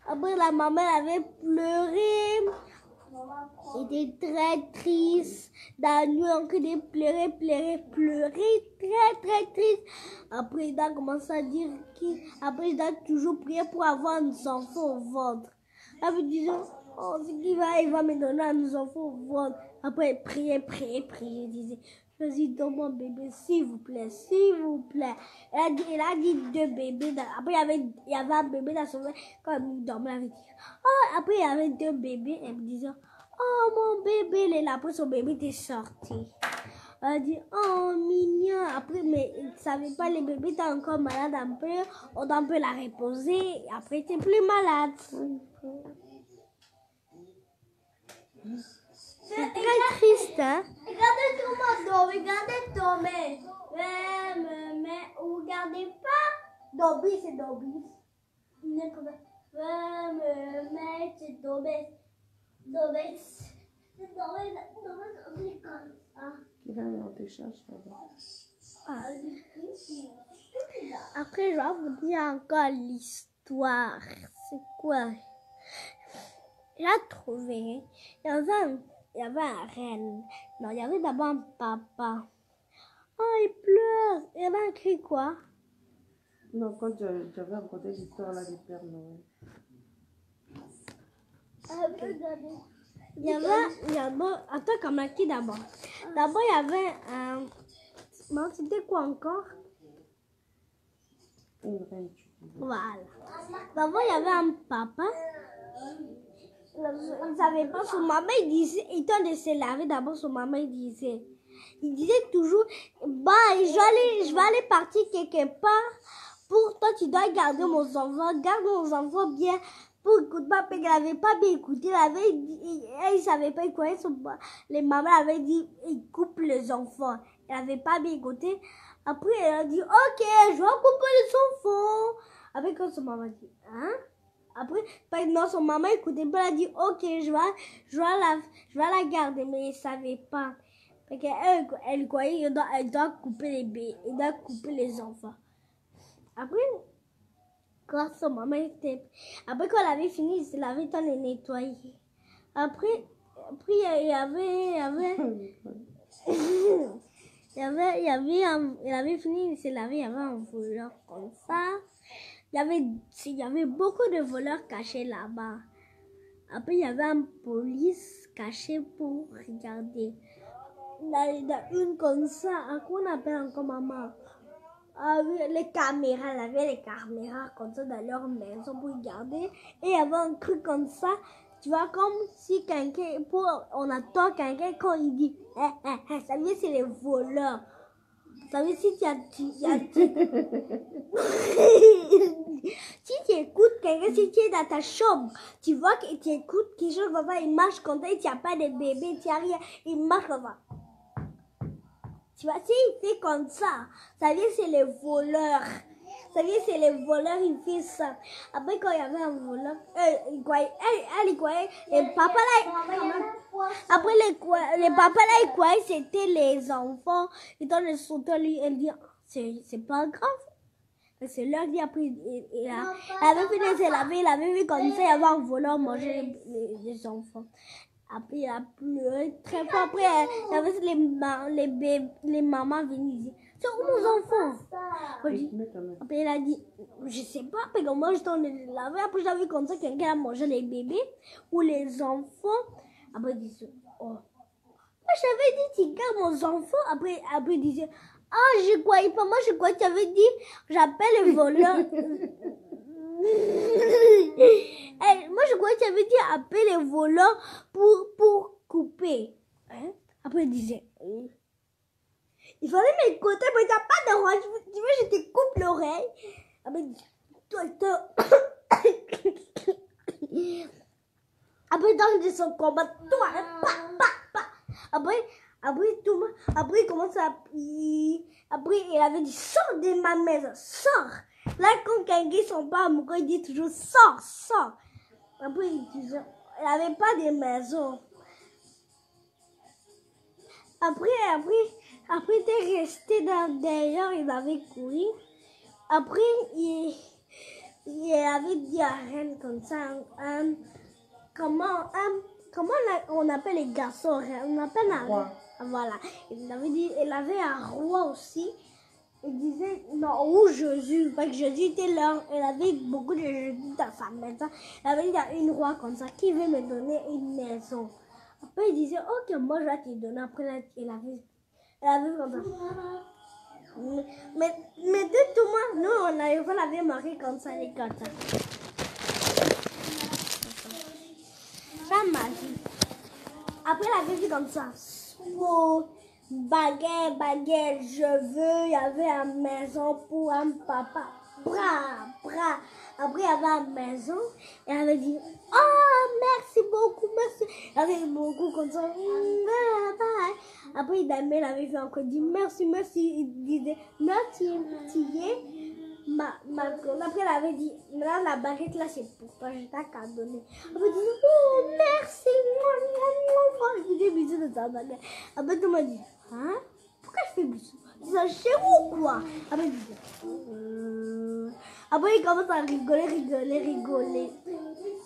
Après, la maman avait pleuré. Elle était très triste. Dans la nuit, encore de pleurer, très, très triste. Après, il a commencé à dire après, il a toujours prié pour avoir des enfants au ventre. Elle me disait, oh, c'est qu'il il va me donner à nos enfants au ventre. Après, prier. Il disait, vas-y, donne-moi un bébé, s'il vous plaît. Elle a dit 2 bébés. Après, il y avait un bébé dans son ventre. Quand elle dormait, elle avait dit, oh, après, il y avait 2 bébés. Elle me disait, oh, mon bébé, il est là. Après, son bébé était sorti. Elle a dit, oh, mignon. Après, mais il ne savait pas, les bébés étaient encore malades un peu. On doit un peu la reposer. Après, il était plus malade. C'est très triste, hein? Regardez tout mon dos, regardez Tomé. Mais regardez pas. Dobby, c'est Dobby. C'est Dobby. Qui va me décharger là-bas. Après, je vais vous dire encore l'histoire. C'est quoi? J'ai trouvé. Il y avait un reine. Non, il y avait d'abord un papa. Oh, il pleure. Il y avait écrit quoi? Non, quand j'avais raconté l'histoire là du Père Noël. Il y avait, attends, comme qui d'abord? D'abord, il y avait un. Non, c'était quoi encore? Une reine. Voilà. D'abord, il y avait un papa. Il ne savait pas, son maman, il disait, étant de se laver, d'abord, son maman, il disait toujours, bah, je vais aller partir quelque part. Pour toi, tu dois garde mon enfant bien. Pour écouter, papa, il n'avait pas bien écouté, il ne savait pas quoi. Les mamans avaient dit, il coupe les enfants. Il n'avait pas bien écouté. Après, elle a dit, ok, je vais couper les enfants. Après, quand son maman dit, hein? Après, non, son maman écoutait pas, elle a dit, ok, je vais la garder, mais elle ne savait pas. Parce qu'elle croyait qu'elle doit couper les bébés, elle doit couper les enfants. Après, quand son maman était... Après, quand elle avait fini, elle avait le temps de nettoyer. Après, il y avait... Il avait fini de se laver, il y avait un voleur comme ça. Il y avait beaucoup de voleurs cachés là-bas. Après, il y avait une police cachée pour regarder. Il y a une comme ça, à quoi on appelle encore maman? Ah oui, les caméras, il y avait les caméras comme ça dans leur maison pour regarder. Et il y avait un truc comme ça. Tu vois, comme si quelqu'un, on attend quelqu'un quand il dit, ça veut dire c'est les voleurs. Ça veut dire si si tu écoutes quelqu'un, si tu es dans ta chambre, tu vois que tu écoutes quelque chose, papa, il marche comme ça, il n'y a pas de bébé, tu n'as rien, il marche comme ça. Tu vois, s'il fait comme ça veut dire que c'est les voleurs. Ça veut dire que c'est les voleurs, ils font ça. Après, quand il y avait un voleur, elle croyait, les papas là, après les papas là, ils croyaient que c'était les enfants. Et dans le sauteur, lui, elle dit, c'est pas grave. C'est leur dit, après, il avait fini de se laver, il avait vu comme ça, il y avait un voleur manger les enfants. Après, il a pleuré très fort. Après, il y avait les mamans venaient dire, c'est où nos enfants? Après, il a dit, je sais pas. Après, moi, je t'en ai lavé. Après, j'avais vu comme ça, quelqu'un a mangé les bébés ou les enfants. Après, il disait, oh. Moi, j'avais dit, tu gardes mon enfant. Après, il disait, ah, je croyais pas. Moi, je croyais que tu avais dit, j'appelle le voleur. Moi, je croyais que tu avais dit appeler les voleurs pour couper. Hein? Après, il disait, il fallait m'écouter, mais t'as pas de droit. Tu veux, je te coupe l'oreille. Après, il dit, toi. Après, dans son combat, toi, Après, il commence à... Après, il avait dit, sors de ma maison, sors. Là, quand quelqu'un sont pas amoureux, il dit toujours, sors. Après, il disait, il n'avait pas de maison. Après, il était resté derrière, il avait couru. Après, il avait dit à Reine comme ça, comment on appelle les garçons, on appelle un roi. Voilà. Il avait dit, il avait un roi aussi. Il disait, non, où Jésus, parce que Jésus était là, il avait beaucoup de Jésus dans sa maison. Il avait dit à une roi comme ça, qui veut me donner une maison? Après, il disait, ok, moi je vais te donner. Après, il avait comme ça. Mais de tout moi, nous, on l'avait marqué comme ça, les cartes. Ça m'a dit. Après, il avait dit comme ça. Oh, baguette, je veux. Il y avait une maison pour un papa. Bra. Après, il y avait une maison. Et elle avait dit, oh, merci beaucoup, merci. Il avait beaucoup comme ça. Après, il avait fait encore dit, merci. Il disait, merci. Après, elle avait dit, là, la baguette là, c'est pour toi, je t'ai qu'à donner. Elle me dit, oh, merci, moi. Je faisais bisous de sa baguette. Après, tout le monde dit, hein? Pourquoi je fais bisous? C'est un chez vous ou quoi? Après, Après, il commence à rigoler.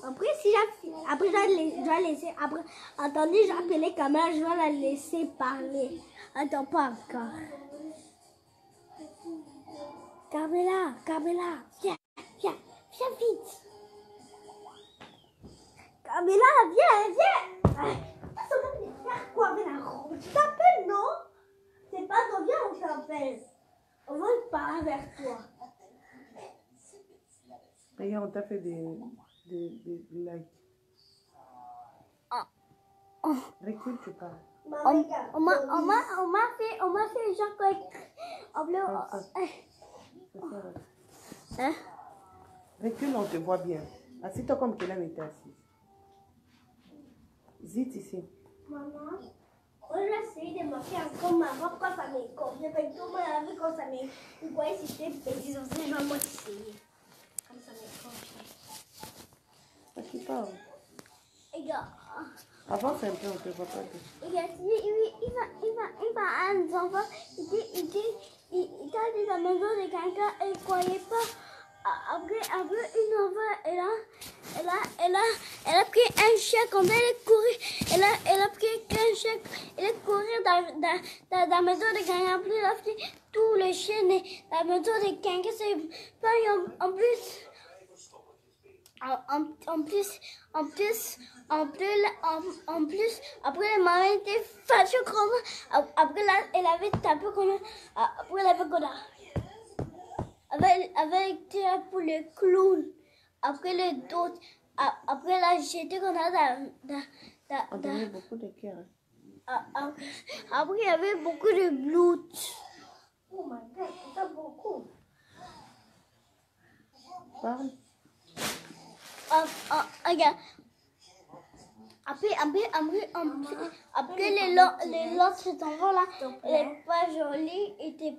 Après, je vais laisser. Après, attendez, j'ai appelé les caméras, je vais la laisser parler. Attends, pas encore. Carmela, viens, viens vite. Camilla, viens. Ça va venir faire quoi avec la robe? Tu t'appelles, non? C'est pas toi, viens, on t'appelle. On va parler avec toi. Regarde, on t'a fait des likes. Recule, tu parles. On m'a fait genre quoi. En bleu. Hein? Recule, on te voit bien. Assieds-toi comme Kélan était assise. Zit ici. Maman, moi je vais essayer de marquer encore ma robe quand ça m'écorche. Je vais tout me laver quand ça m'écorche. Vous voyez si c'est petit, je vais moi essayer. Comme ça m'écorche. À qui parle? Regarde. Avance un peu, on te voit pas bien. Regarde, il va à un enfant. Il était à la maison de quelqu'un et il ne croyait pas. Après une enfant, elle a pris un chien quand elle est couru. Elle a pris un chien, elle est couru dans la maison de quelqu'un. Après, elle a pris tous les chiens de la maison de quelqu'un. C'est pas en plus, après la maman était fâchée comme après là, elle avait tapé comme après elle avait comme avec été pour le clown. Après le dos, après elle a jeté comme ça On donnait beaucoup de cœur. après il y avait beaucoup de blood. Oh my god, c'est beaucoup. Parle. Regarde. Après les autres enfants là, elle n'est pas jolie, elle était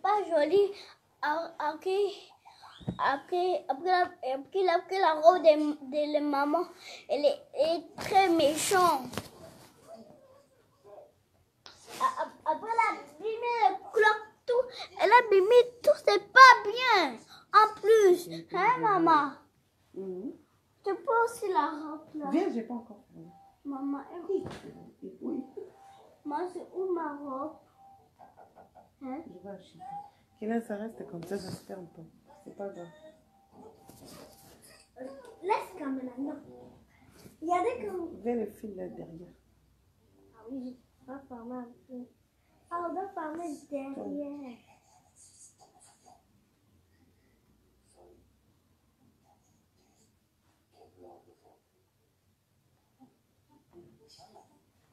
pas jolie. Après la robe de la maman, elle est très méchante. Après elle a abîmé le clock tout, elle a abîmé tout, c'est pas bien. En plus, hein maman? Tu peux aussi la robe là. Viens, j'ai pas encore fini. Maman, Oui. moi c'est où ma robe? Hein? Je vais acheter. Kélan, ça reste comme ça se ferme pas. C'est pas grave. Laisse Camilla, non. Regardez comme... Viens le fil là derrière. Ah oui, on va fermer un peu. Ah, on doit fermer derrière.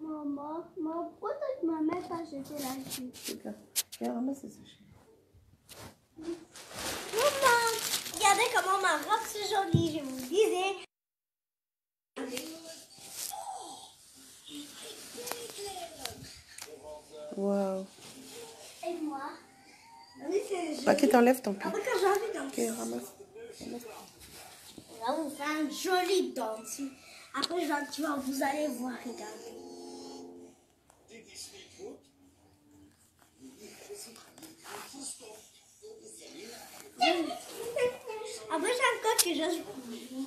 Maman, pourquoi tu ne m'as même pas jeté la jupe? Regarde, viens ramasser ce chien. Maman, regardez comment ma robe c'est jolie, je vous disais. Waouh. Et moi? Oui, c'est joli. Ok, t'enlèves ton pied. Après, quand j'ai envie d'en Ok, ramasse. on va vous faire un joli dentier. Après, vous allez voir, regardez. Après, j'ai encore quelque chose pour vous.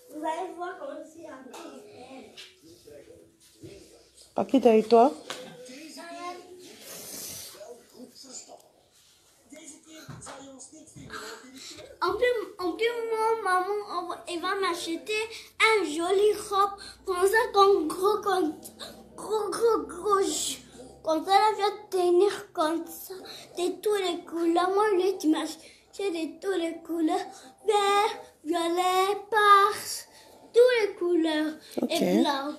Vous allez voir comment c'est un peu. Paquita, et toi? En plus, moi, maman, elle va m'acheter un joli robe comme ça, comme gros, comme comme ça, elle va tenir comme ça, de toutes les couleurs. Moi, lui, tu m'achètes de toutes les couleurs, vert, violet, pars, toutes les couleurs, Ok. et blanc.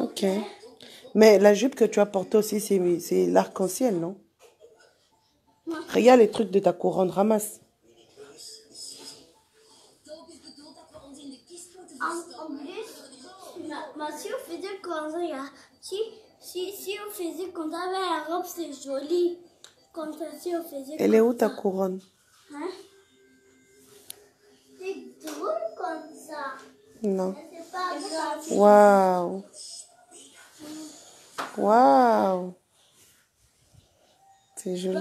Ok. Mais la jupe que tu as portée aussi, c'est l'arc-en-ciel, non? Regarde les trucs de ta couronne, ramasse. En plus, ma soeur faisait comme ça, regarde. Si on faisait comme ça avec la robe, c'est joli. Comme ça, si on faisait Elle est comme où ta ça. couronne? Hein? C'est drôle comme ça. Non. Mais c'est pas grave. Waouh. Waouh. C'est joli.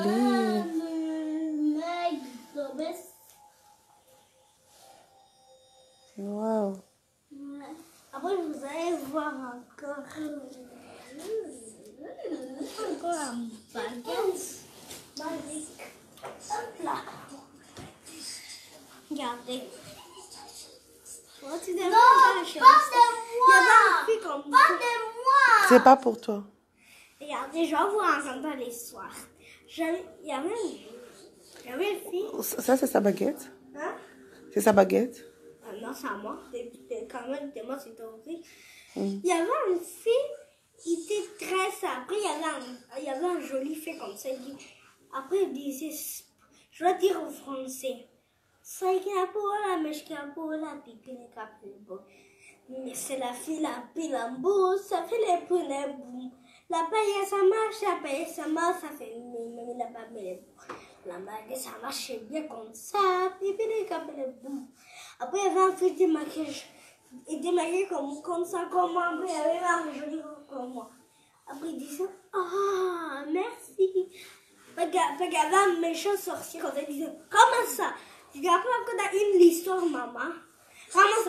Waouh. Après, vous allez voir encore. Encore un baguette. Magique. Hop là. Regardez. Oh, tu devrais faire la chose. Il y avait un fille comme ça. C'est pas pour toi. Regardez, je vais vous raconter l'histoire. Il y avait une fille. Ça, c'est sa baguette. Hein? C'est sa baguette. Non, c'est à moi. Quand même, c'est moi, c'est aussi. Mm. Il y avait une fille, il était très simple. Après, il y avait un joli fait comme ça. Après, il disait, je dois dire en français. C'est la fille la pile en bout, ça fait les poulets boum. La paille ça marche, la paille ça marche, ça fait la paille la bague ça marche bien comme ça, pipi les capes boum. Après il y avait un fil de maquillage, il était maquillé comme ça, comme moi, après il y avait un joli comme moi. Après il disait, ah merci. Regardez un méchant sorcier quand il disait, comment ça? Je dis, après on a une histoire maman. Ramasse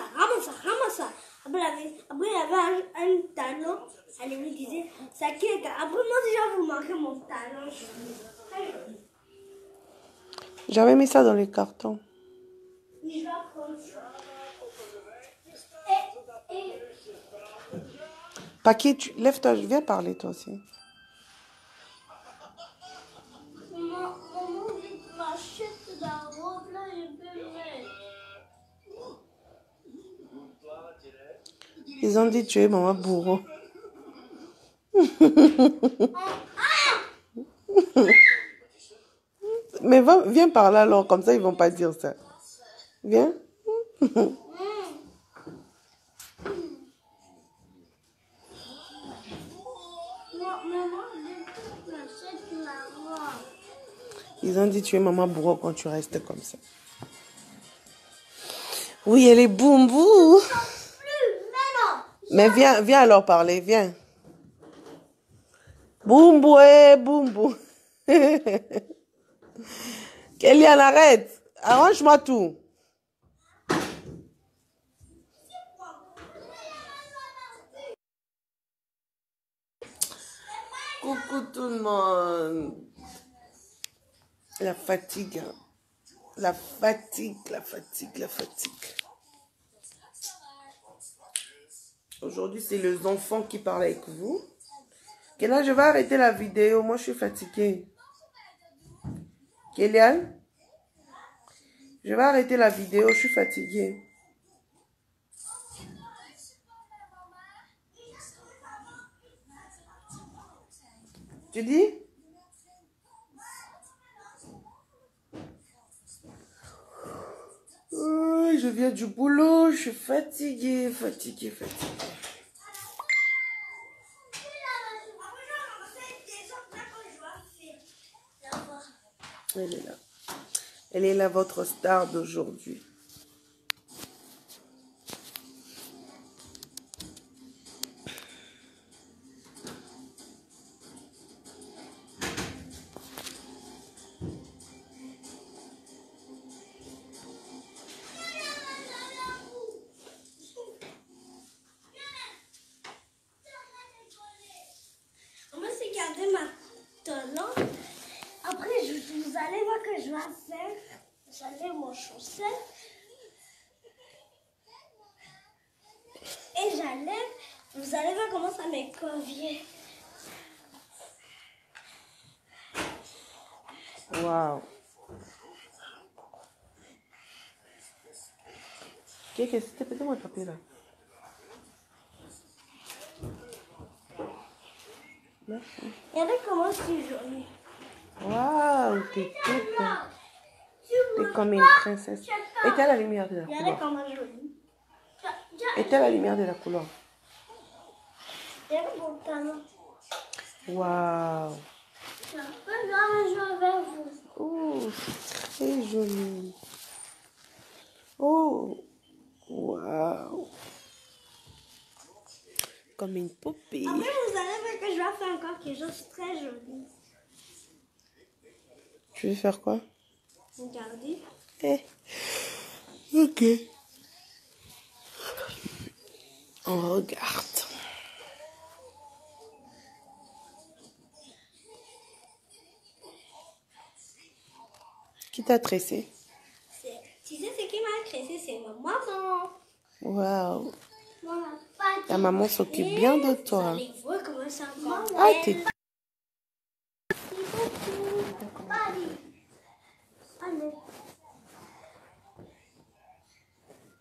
ça. Après, il y avait un talon. Elle lui disait, ça qui est. Après, moi, déjà, vous manquez mon talon. Très joli. J'avais mis ça dans les cartons. Je vais prendre ça. Paki, lève-toi, viens parler toi aussi. Maman, je m'achète la robe là, je peux mettre. Ils ont dit tu es maman bourreau. Mais viens par là alors, comme ça ils vont pas dire ça. Viens. Ils ont dit tu es maman bourreau quand tu restes comme ça. Oui, elle est boum. Mais viens alors parler, viens. Boum. Kéliane, arrête. Arrange-moi tout. Coucou tout le monde. La fatigue. La fatigue. Aujourd'hui, c'est les enfants qui parlent avec vous. Kéliane, je vais arrêter la vidéo. Moi, je suis fatiguée. Kéliane, je vais arrêter la vidéo. Je suis fatiguée. Tu dis? Oh, je viens du boulot. Je suis fatiguée. Elle est là. Elle est là, votre star d'aujourd'hui. On va se garder ma talon. Après, vous allez voir que je vais faire. J'enlève mon chaussette. Et j'enlève. Vous allez voir comment ça m'éconvient. Waouh. Qu'est-ce que c'était? Peut-être taper là. Merci. Regardez comment c'est joli. Waouh, t'es comme une princesse. Éteins la lumière de la Regardez couleur. comment c'est joli. Éteins la lumière de la couleur. Regardez mon talon. Waouh. Je vais jouer avec vous. Oh, très joli. Oh, waouh. Comme une poupée. Après, vous allez voir que je vais faire encore quelque chose de très joli. Tu veux faire quoi? Regardez. Ok. On regarde. Qui t'a tressé? Tu sais ce qui m'a tressé, c'est ma maman. Waouh. Voilà. Ta maman s'occupe bien de toi. Vous allez voir comment c'est encore Ah, belle. t'es... Allez. Allez.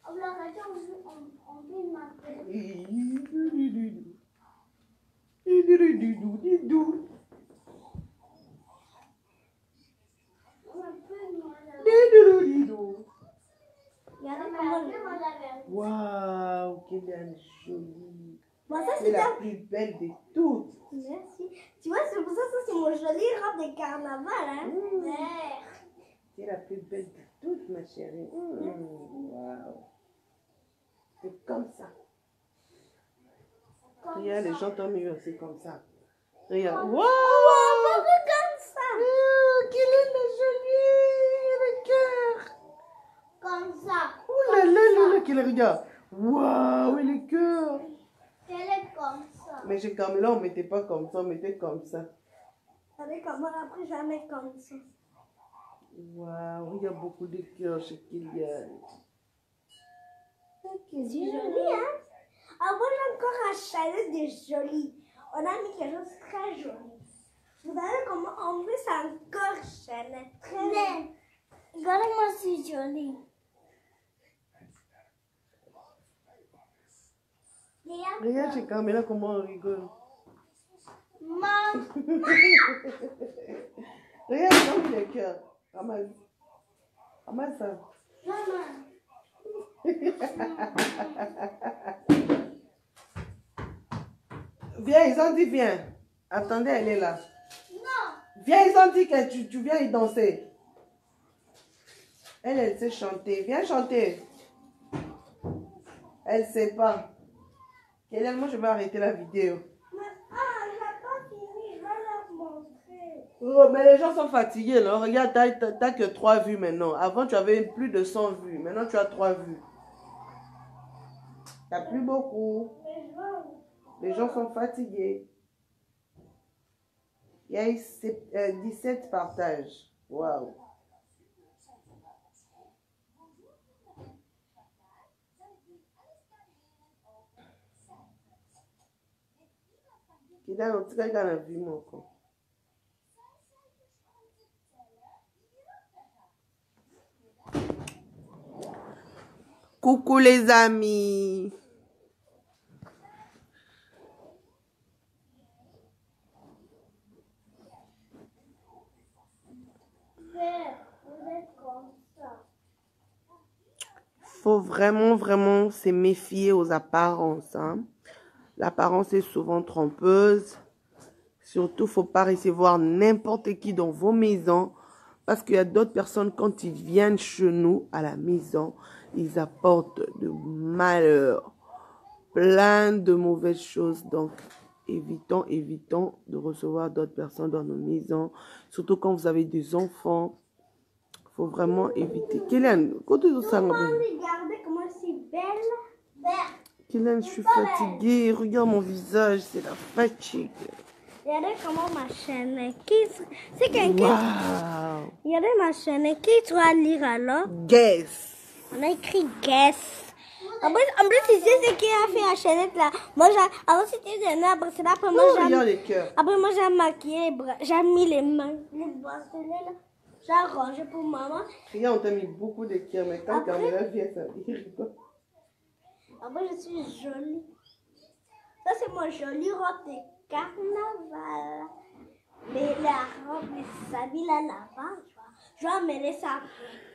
On va arrêter, on fait ma Waouh, quelle est jolie. Bon, ça, C'est la plus belle de toutes. Merci. Tu vois, c'est pour ça que c'est mon joli robe de carnaval, hein? C'est la plus belle de toutes, ma chérie. Waouh. C'est comme ça. Regarde, les gens t'ont mis aussi comme ça. Regarde. Waouh! Comme ça. Quelle est la jolie, le cœur. Comme ça. Oh là là là, quel regarde. Waouh, et le cœur. Elle est comme ça. Mais chez Carmela, on ne mettait pas comme ça, on mettait comme ça. Avec comment après, je vais mettre comme ça. Waouh, il y a beaucoup de cœurs chez Kylian. C'est joli, hein? Ah, moi, j'ai encore un chalet de joli. On a mis quelque chose de très joli. Vous savez comment en plus c'est encore chalet. Très joli. Regardez-moi, c'est joli. Regarde chez Carmela comment on rigole. Maman. Regarde, il y a le cœur. Ramasse. Ramasse ça. Maman. Viens, ils ont dit viens. Attendez, elle est là. Non. Viens, ils ont dit que tu viens y danser. Elle sait chanter. Viens chanter. Elle sait pas. Kélian, moi je vais arrêter la vidéo. Ah, je n'ai pas fini. Je vais leur montrer. Oh, mais les gens sont fatigués, là. Regarde, t'as que 3 vues maintenant. Avant, tu avais plus de 100 vues. Maintenant, tu as 3 vues. T'as plus beaucoup. Les gens sont fatigués. Il y a eu 17 partages. Waouh. Kélian, en tout cas, il a vu mon compte. Coucou les amis. Faut vraiment se méfier aux apparences. Hein. L'apparence est souvent trompeuse. Surtout, faut pas recevoir n'importe qui dans vos maisons. Parce qu'il y a d'autres personnes, quand ils viennent chez nous, à la maison, ils apportent de malheur. Plein de mauvaises choses. Donc, évitons de recevoir d'autres personnes dans nos maisons. Surtout quand vous avez des enfants. Il faut vraiment éviter. Kélian, côté de ça, Regardez comment c'est belle. Kélian, je suis fatiguée. Regarde mon visage, c'est la fatigue. Regardez comment ma chaîne. C'est quelqu'un. Waouh. Regardez ma chaîne. Qui tu vas lire alors? Guess. On a écrit guess. En plus, tu sais ce qui a fait la chaînette là. Moi, avant c'était des nains, après c'est là, après moi Regarde les cœurs. après moi j'ai maquillé les bras, j'ai mis les mains, les bracelets là. J'ai arrangé pour maman. Regarde, on t'a mis beaucoup de cœurs, mais quand Carmela vient, ça rigole. Après je suis jolie. Ça c'est mon joli robe de carnaval. Mais la robe, les habits là là-bas, je vais amener ça après.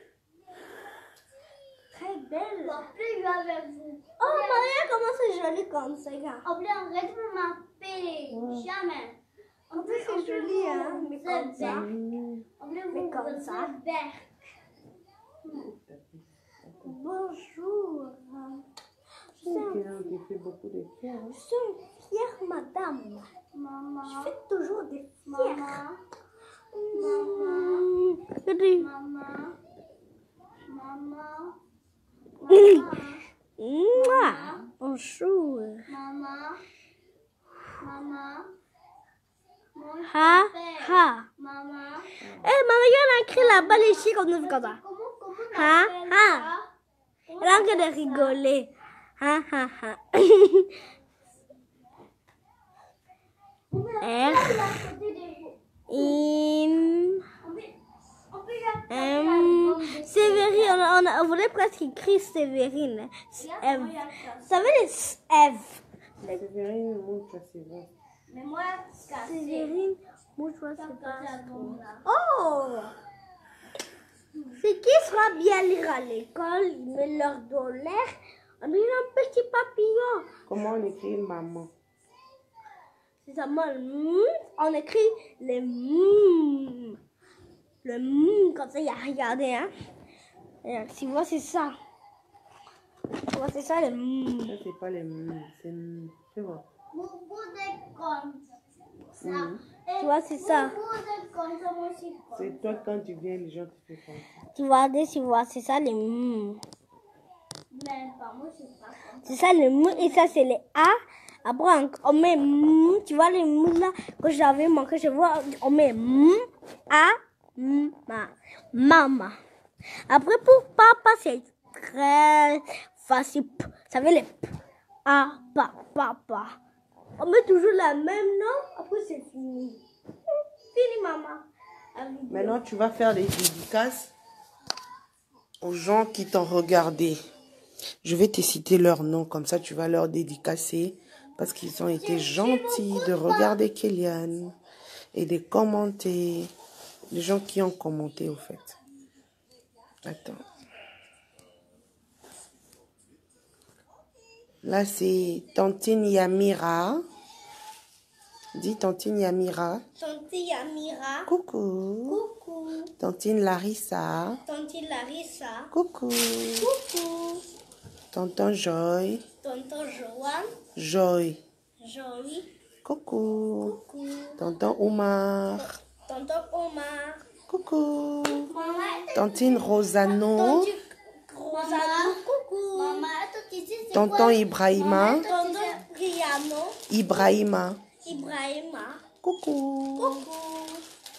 Très belle. En plus, je vais avec vous. Oh, Maria, comment c'est joli comme ça, gars. En plus, arrête de m'appeler. Jamais. En plus, c'est joli, hein. Mais comme ça. En plus, Mais vous comme ça. Bonjour. Je Tu fais beaucoup de cœurs. suis une fière madame. Maman. Je fais toujours des Maman. fières. Maman. Maman. Mouah. Bonjour. Maman. Maman. Ha, ha. Maman. Eh, maman, il y en a écrit là-bas les chiens comme nous comme ça. Comment Ha, on appelle ha. ça? Elle a envie de rigoler. Ha, ha, ha. R, I, Sévérine, on voulait presque écrire Sévérine. Eve. Ça veut dire Eve. Sévérine montre à ses vestes. Mais moi, Sévérine, moi je vois c'est c'est pas pas. la bombe là. Oh! C'est qui sera bien lire à l'école, ils mettent leur dos l'air, on dit un petit papillon. Comment on écrit maman? C'est seulement le on écrit les le comme ça, il y a regardé, hein. Et, tu vois, c'est ça. Tu vois, c'est ça le Ça, c'est pas les c'est... Tu vois. Beaucoup de comme ça. Mhm. Tu vois, c'est ça. Beaucoup de comme ça, moi aussi. C'est toi, quand tu viens, les gens te font ça. Tu vois, c'est ça les Même pas, moi c'est pas comme ça. C'est ça les et ça c'est les A. Après on met tu vois les là que j'avais manqué, je vois on met A, maman. Après pour papa c'est très facile. Ça veut les P, A, papa. On met toujours la même non, après c'est fini. Fini maman. Maintenant, tu vas faire des dédicaces aux gens qui t'ont regardé. Je vais te citer leurs noms, comme ça tu vas leur dédicacer parce qu'ils ont été gentils de regarder Kéliane et de commenter. Les gens qui ont commenté au fait. Attends. Là, c'est Tantine Yamira. Dis Tantine Yamira. Tantine Yamira. Coucou. Coucou. Tantine Larissa. Tantine Larissa. Coucou. Coucou. Tonton Joy. Tonton Joanne. Joy. Jolie. Coucou. Coucou. Tonton Omar. Tonton Omar. Coucou. Maman, Tantine Rosano. Tonton Rosano. Coucou. maman, attends, tu sais c'est Tonton quoi? Ibrahima. Tonton Riano. Ibrahima. Ibrahima. Coucou. Coucou.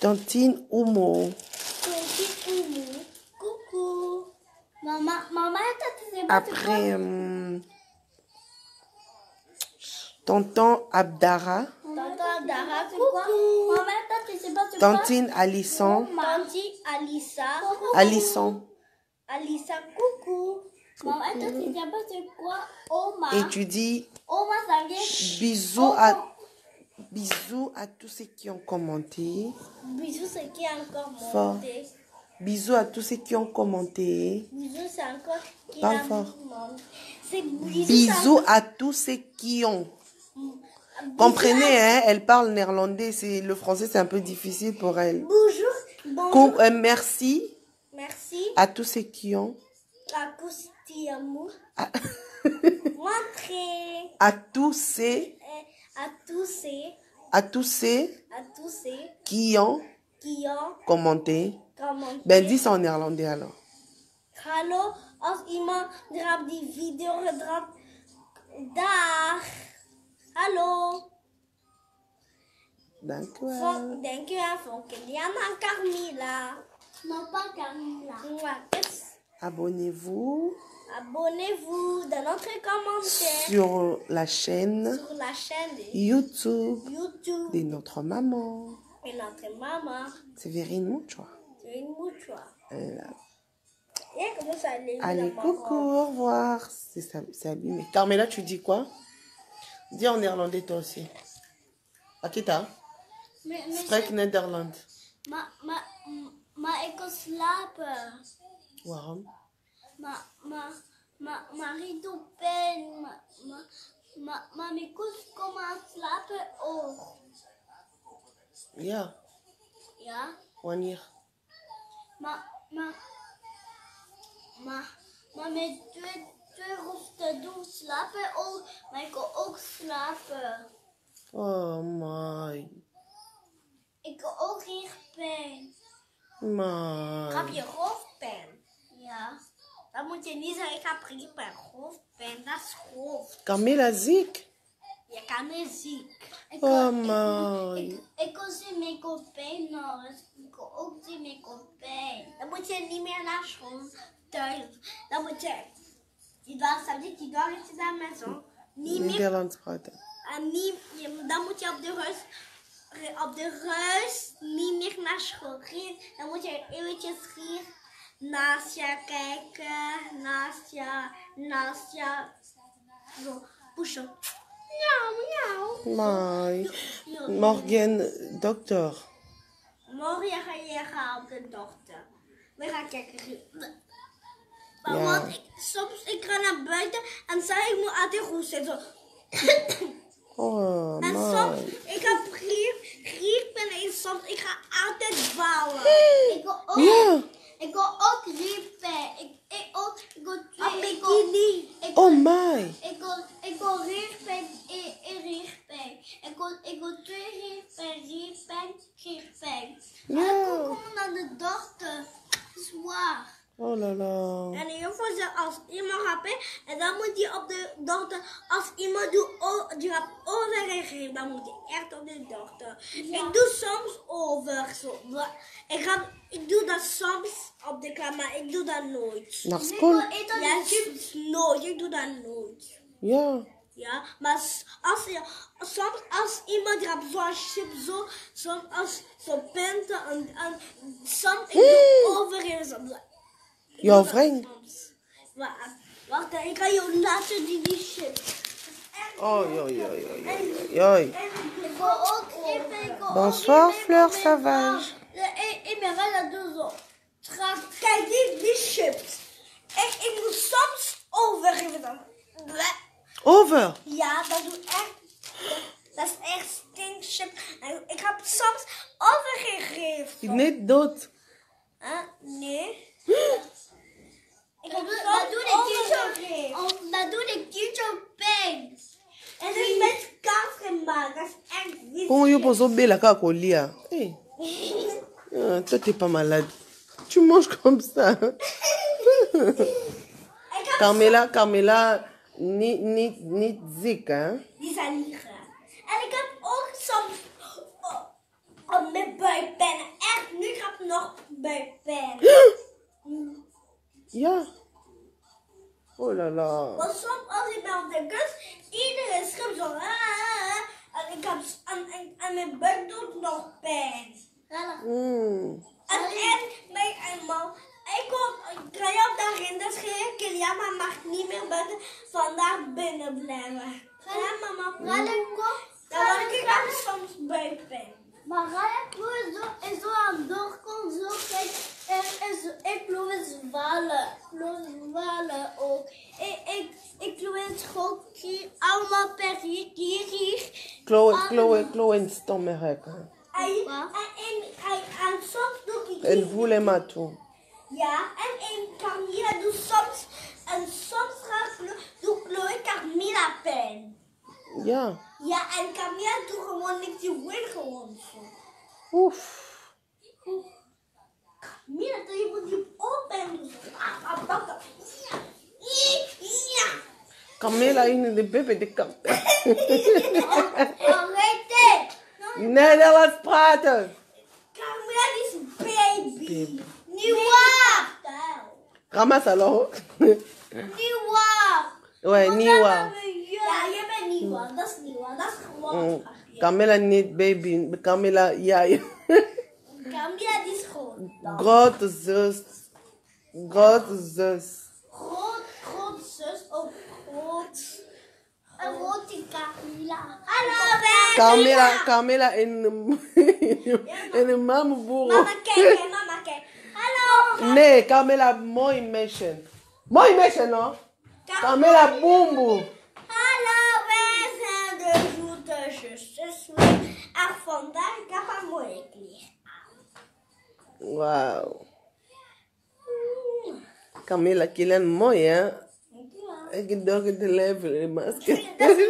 Tantine Oumo. Tonton Oumou. Coucou. Maman, attends, tu sais pas Après, Tonton Abdara. Tonton Dara. c'est quoi? Coucou. Maman, attends, tu sais pas c'est quoi? Tantine Alisson. Tantine Alissa. Alisson. Alissa. Coucou. Maman, attends, tu sais pas c'est quoi? Oma. Et tu dis Oma, ça vient. bisous à tous ceux qui ont commenté. Bisous, c'est qui a encore Fort. monté. Bisous à tous ceux qui ont commenté. Bisous, c'est encore qui Parle a fort. monté. C'est bisous. Bisous à tous ceux qui ont. Comprenez, hein, elle parle néerlandais. Le français, c'est un peu difficile pour elle. Bonjour. Merci Merci. à tous ceux qui ont. À Coustiamou. À, Montrez. à tous ceux. À tous ces. À tous ceux À tous ces qui ont qui ont commenté. commenté. Ben, dis ça en néerlandais alors. Hallo, als iemand erop die video gedrapt. Dag. Hallo. D'accord. Denk u aan van Kiliana en Carmila. Non, pas Camilla. Abonnez-vous Abonnez-vous dans notre commentaire sur la chaîne sur la chaîne de YouTube YouTube de notre maman. et notre maman. Sévérine Mouchoua. C'est une mouchoir. Là. Et comment ça allait? Allez, coucou, au revoir. C'est abîmé. Carmela, tu dis quoi? Dis en néerlandais toi aussi. Akita? Mais Spreek Nederland. maar ik kan slapen. Waarom? Maar ik doe pijn. Maar ik kom aan slapen ook. Ja. Ja? Wanneer? Maar met twee hoofden doen slapen ook. Maar ik kan ook slapen. Oh my. Ik kan ook geen pijn. Heb My. je hoofdpijn? Ja. Dan moet je niet zeggen, ik heb geen hoofdpijn. Dat is hoofd. Carmela ziek. Je kan niet ziek. Oh, mooi. Ik kon zien mijn kopijn nog eens. Ik kon ook zien mijn kopijn. Dan moet je niet meer naar school thuis. Dan moet je... Je doit rester à la maison. Niet meer... Nederlands praten. Dan moet je op de rust niet meer naar school gaan. Dan moet je eventjes hier naast je kijken. Naast je zo pushen. Miauw, miauw. Mooi. Morgen dokter. Morgen ga je gaan op de dokter. We gaan kijken. Maar Ja. want soms ik ga naar buiten en zeg ik moet altijd hoesten. Zo. Oh, En soms, mooi. ik heb griepen en soms, ik ga altijd bouwen. Ja. Ik wil ook riepen. Ik wil Op bikini. Oh, mooi. Ik wil riepen en riepen. Ik wil 2 riepen. Ja. Ik kom naar de dokter. Zwaar. Oh la la. En in ieder geval, als iemand gaat en dan moet je op de dokter, als iemand die gaat overgeven, dan moet je echt op de dokter. Ja. Ik doe soms over. Zo. Ik doe dat soms op de kamer, maar ik doe dat nooit. Naar school? Ja, nooit. Ik doe dat nooit. Ja. Ja, maar soms als iemand gaat zoals chip, soms als zo punten en soms ik doe overheen. Soms. Jouw vriend? Wacht, ik ga je laten die chip. Oh, joi, joi, joi, joi. Ik wil ook riepen. Bonsoir, Fleur Sauvage. Ik ben wel aan het doen zo. Kijk, die chips. Ik moet soms overgeven dan. Over. Ja, dat doe echt. Dat is echt stinkchip. Ik heb soms overgegeven. Je bent niet dood. Nee. Ik Dat heb doe soms ik niet overgegeven. zo. Dat doe ik niet zo pijn. En dat is met kaas gemaakt. Dat is echt wit. Comment you peux sauver la cacolia? Hey. Ah, toi, t'es pas malade. Tu manges comme ça. Ik heb Carmela, niet ziek, hè? Die zijn niet graag. En ik heb ook soms op mijn buikpijn. Echt, nu heb ik nog buikpijn. Ja. Oh la la. Want soms als ik ben op de kust, iedereen schreeuwt zo. En ik heb en mijn buik doet nog pijn. Mm. En mijn man, ik kan je op daarin, dus geen ja, maar mag niet meer buiten vandaag binnen blijven. Ja, mama. Dan word ik dan soms buikpijn. Maar ga ik zo aan het doorkomen, zo kijk. Ik geloof in zwalen ook. Ik geloof in schokje, allemaal per hier. Chloe in stomach. En soms doe ik Elle voulait ma toe. ja, en Camilla doet soms, en soms doet Chloe Camilla pijn. Ja. Ja, en Camilla doet gewoon niks, die wil gewoon zo. Oef. Camilla, je moet die open doen. Ja. Carmela in de bebe de kap. Arrête! Nederlands praten. Camilla is baby. Nieuwa! Ramasse alors. Nieuwa! Ouais, Niwa. Ja, je bent niet waar. Dat is niet waar. Dat is gewoon. Carmela niet baby. Carmela ja. Camilla die is gewoon. Grote zus. Grote zus. Groot zus of groot. Een grote Camilla. Hallo, Carmela in een mamaboer. Mama, kijk, hè, mama, kijk. Hallo. Nee, Carmela mooi meisje. Mooi meisje, no? Carmela boemboe. Hallo, wij zijn de zoete zusjes. En vandaag ik heb een mooie kleren aan. Wauw. Carmela, killen mooi, hè? Dankjewel. Ik dacht het leven in masker. Dat is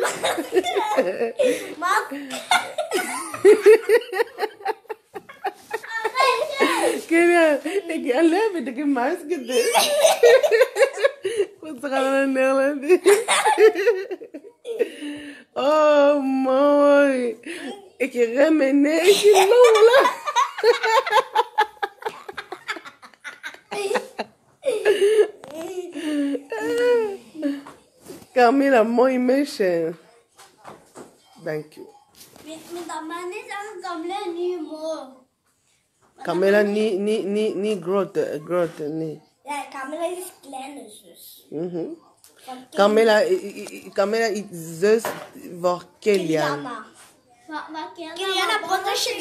maar. Kaya, ik leven ik een masker. Wat gaan we naar Nederland? Oh, moi. Et qui remenait, et qui l'ont là. Camila, moi, méchant. Thank you. Mais dans ma nez, ça ressemblait à un humour. Camila, ni grotte, ni. Ja, Camilla ist kleines Süß. Mhm. Camila ist süß, war Kilian. Kiliana protege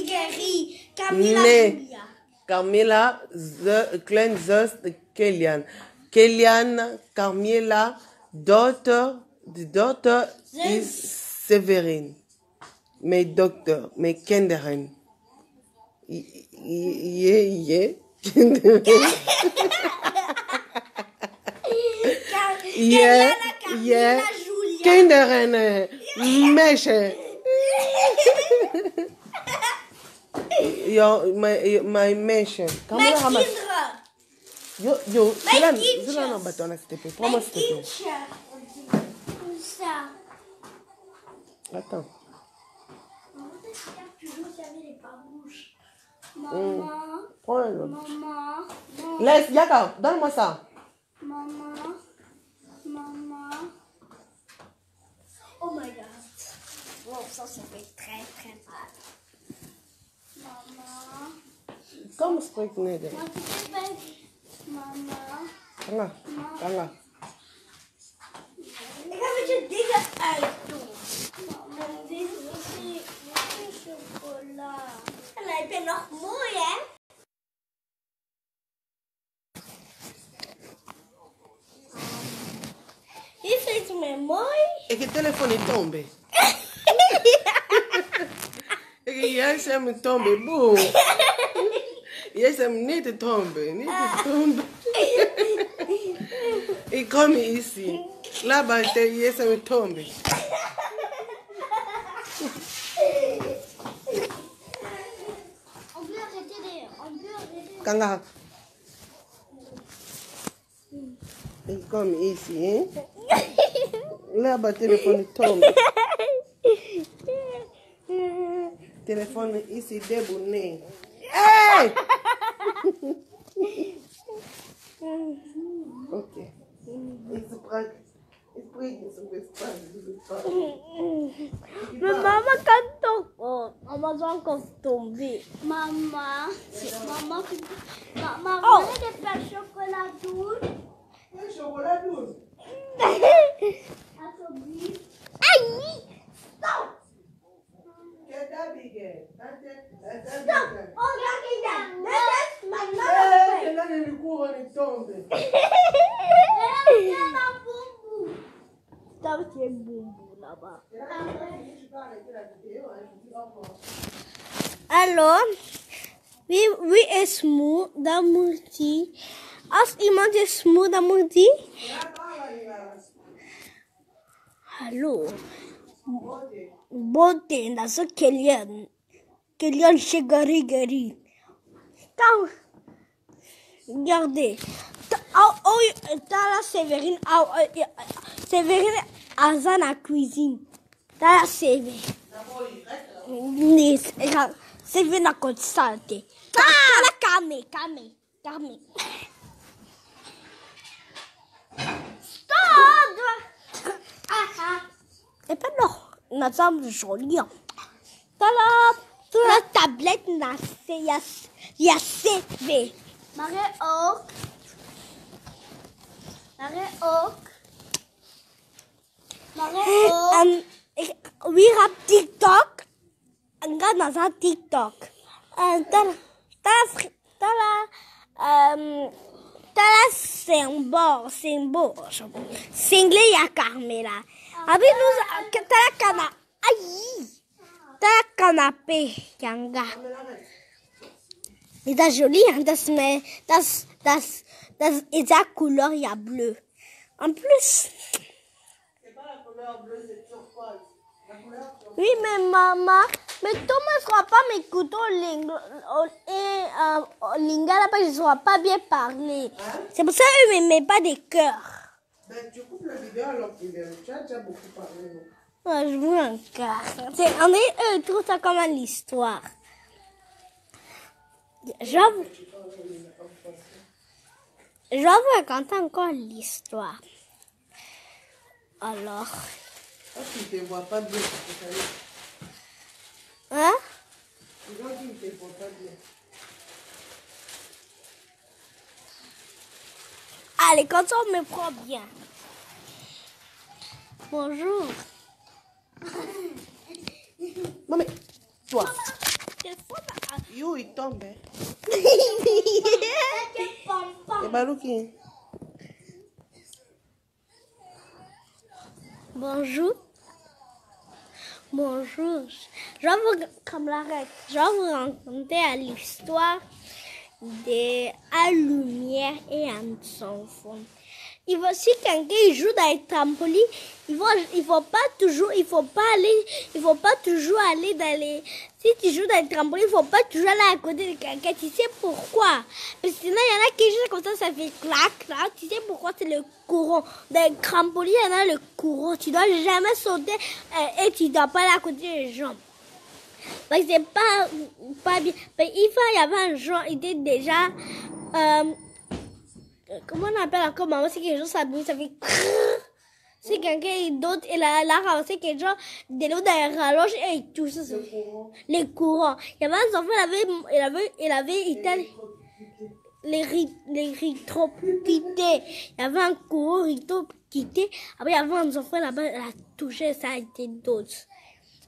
Gary. Camilla Nee. Julia. Camila, klein süß, Kilian. Kilian, Camila, daughter, the daughter is Severin. My doctor, my kindergarten. Yeah. Kiliana, Camilla, Julia. Kindergarten, Mädchen. Ja, my Mädchen. Mijn Camila, kinderen. Yo, Mijn Zila no batona s'il te plaît. Prends-moi s'il te plaît. Kinderen. Comme ça. Attends. Toujours servir les parbouches. Maman, Prends un autre. maman, Laisse, Yaka, donne-moi ça. maman, maman. Oh my god. Wow, ça fait très très mal. Maman. Kom spreekt Nederlands. Wat is het? Mama. Kanga. Ik ga met je dingen uitdoen. Mama, dit is chocola. En dan heb je nog mooi, hè? Wie vindt het mij mooi? Ik heb telefoon niet tombe. Jij zei me tombe, boe. Jij zei me niet te tombe, niet te tombe. Ik kom ici. Là-bas, jij zei me tombe. On peut arrêter Kanga. Ik kom ici, hein? Là-bas, téléphone tombe. Téléphone ici, débouné. Hey! Ok. Il Mijn mama kan toch ook. Amazon kan tomber. Mama. Mama, Oh. vous voulez des pains chocolat douce? Chocolat douce. Attendez. Aïe! Stop! Stop! Oh, ga ik daar. Dit is mijn Dat is je boemboe, là-bas. Hallo, wie is moe, dan moet hij. Als iemand is moe, dan moet hij. Hallo. Bote, dat is een Kilian. Kilian Shigari. Kou. Regardez. T'as la Sévérine. Sévérine Azan à cuisine. T'as la Sévérine. Nee, Sévérine à côté salté. T'as la Carmé. Stop! Et pas non. Nous sommes jolis. T'as la tablette, il y a CV. Marie ook. Wie gaat TikTok? En ga naar TikTok. Tala symbol. Single ya Carmela. Abi nous tala kana. Aïe. Tala canapé yanga. Et c'est joli, hein, das ist la couleur, il y a bleu. En plus. C'est pas la couleur bleue, c'est turquoise. La couleur turquoise. Oui, mais maman, mais Thomas ne sera pas mes couteaux lingala parce qu'il ne saura pas bien parler. Hein? C'est pour ça qu'il ne met pas des cœurs. Ben, tu coupes la vidéo alors qu'il tu as déjà beaucoup parlé. On va jouer encore. On est eux, tout ça comme une histoire. Je vais vous raconter encore l'histoire. Alors. Ah, tu ne te vois pas bien. Hein? Les gens qui ne te voient pas bien. Allez, quand on me prend bien. Bonjour. Non mais, toi. C'est faux, Yo, il tombe. Hein. Pom-pom. Et Balouki. Bonjour. Bonjour. Je vais vous, comme la règle, je vais vous raconter l'histoire de la lumière et un enfant. Il va si quelqu'un joue dans les trampolines, il faut pas toujours aller dans les. Si tu joues dans les trampolines, il faut pas toujours aller à côté de quelqu'un. Tu sais pourquoi? Parce que sinon, il y en a qui jouent comme ça fait clac, clac. Tu sais pourquoi? C'est le courant. Dans les trampolines, il y en a le courant. Tu dois jamais sauter et tu dois pas aller à côté des gens. Parce que c'est pas bien. Mais il y avait un genre, il était déjà. Comment on appelle encore maman? C'est quelque chose, ça bouge, ça fait. C'est quelqu'un d'autre, il a ramassé quelque chose de l'eau dans la rallonge et il touche ça. Les courants. Il y avait un enfant, il avait les rétroquittés. Il y avait un courant rétroquitté. Après, il y avait un enfant là-bas, il a touché, ça a été d'autres.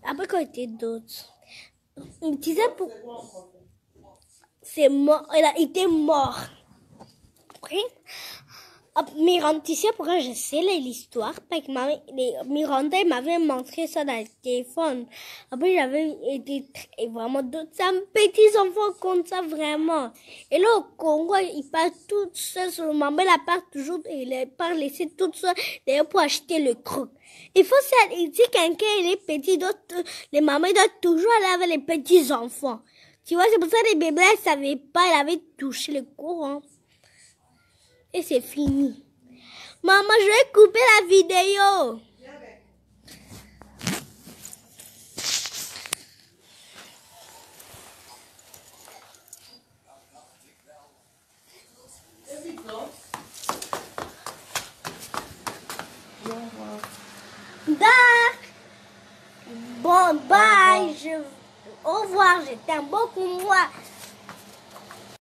Après, quand il était d'autres, il disait pourquoi. C'est mort, il a été mort. Après, Miranda, tu sais pourquoi je sais l'histoire? Parce que Miranda m'avait montré ça dans le téléphone. Après, j'avais été vraiment d'autres petits enfants comme ça, vraiment. Et là, au Congo, ils partent tout seuls sur le maman, elle part toujours, il est pas laissé tout seul, d'ailleurs, pour acheter le croc. Il faut ça, si quelqu'un est petit, les mamans doivent toujours aller avec les petits enfants. Tu vois, c'est pour ça que les bébés, ils savaient pas, ils avaient touché le courant. Et c'est fini. Maman, je vais couper la vidéo. Bon, bye. Au revoir, je t'aime beaucoup, moi.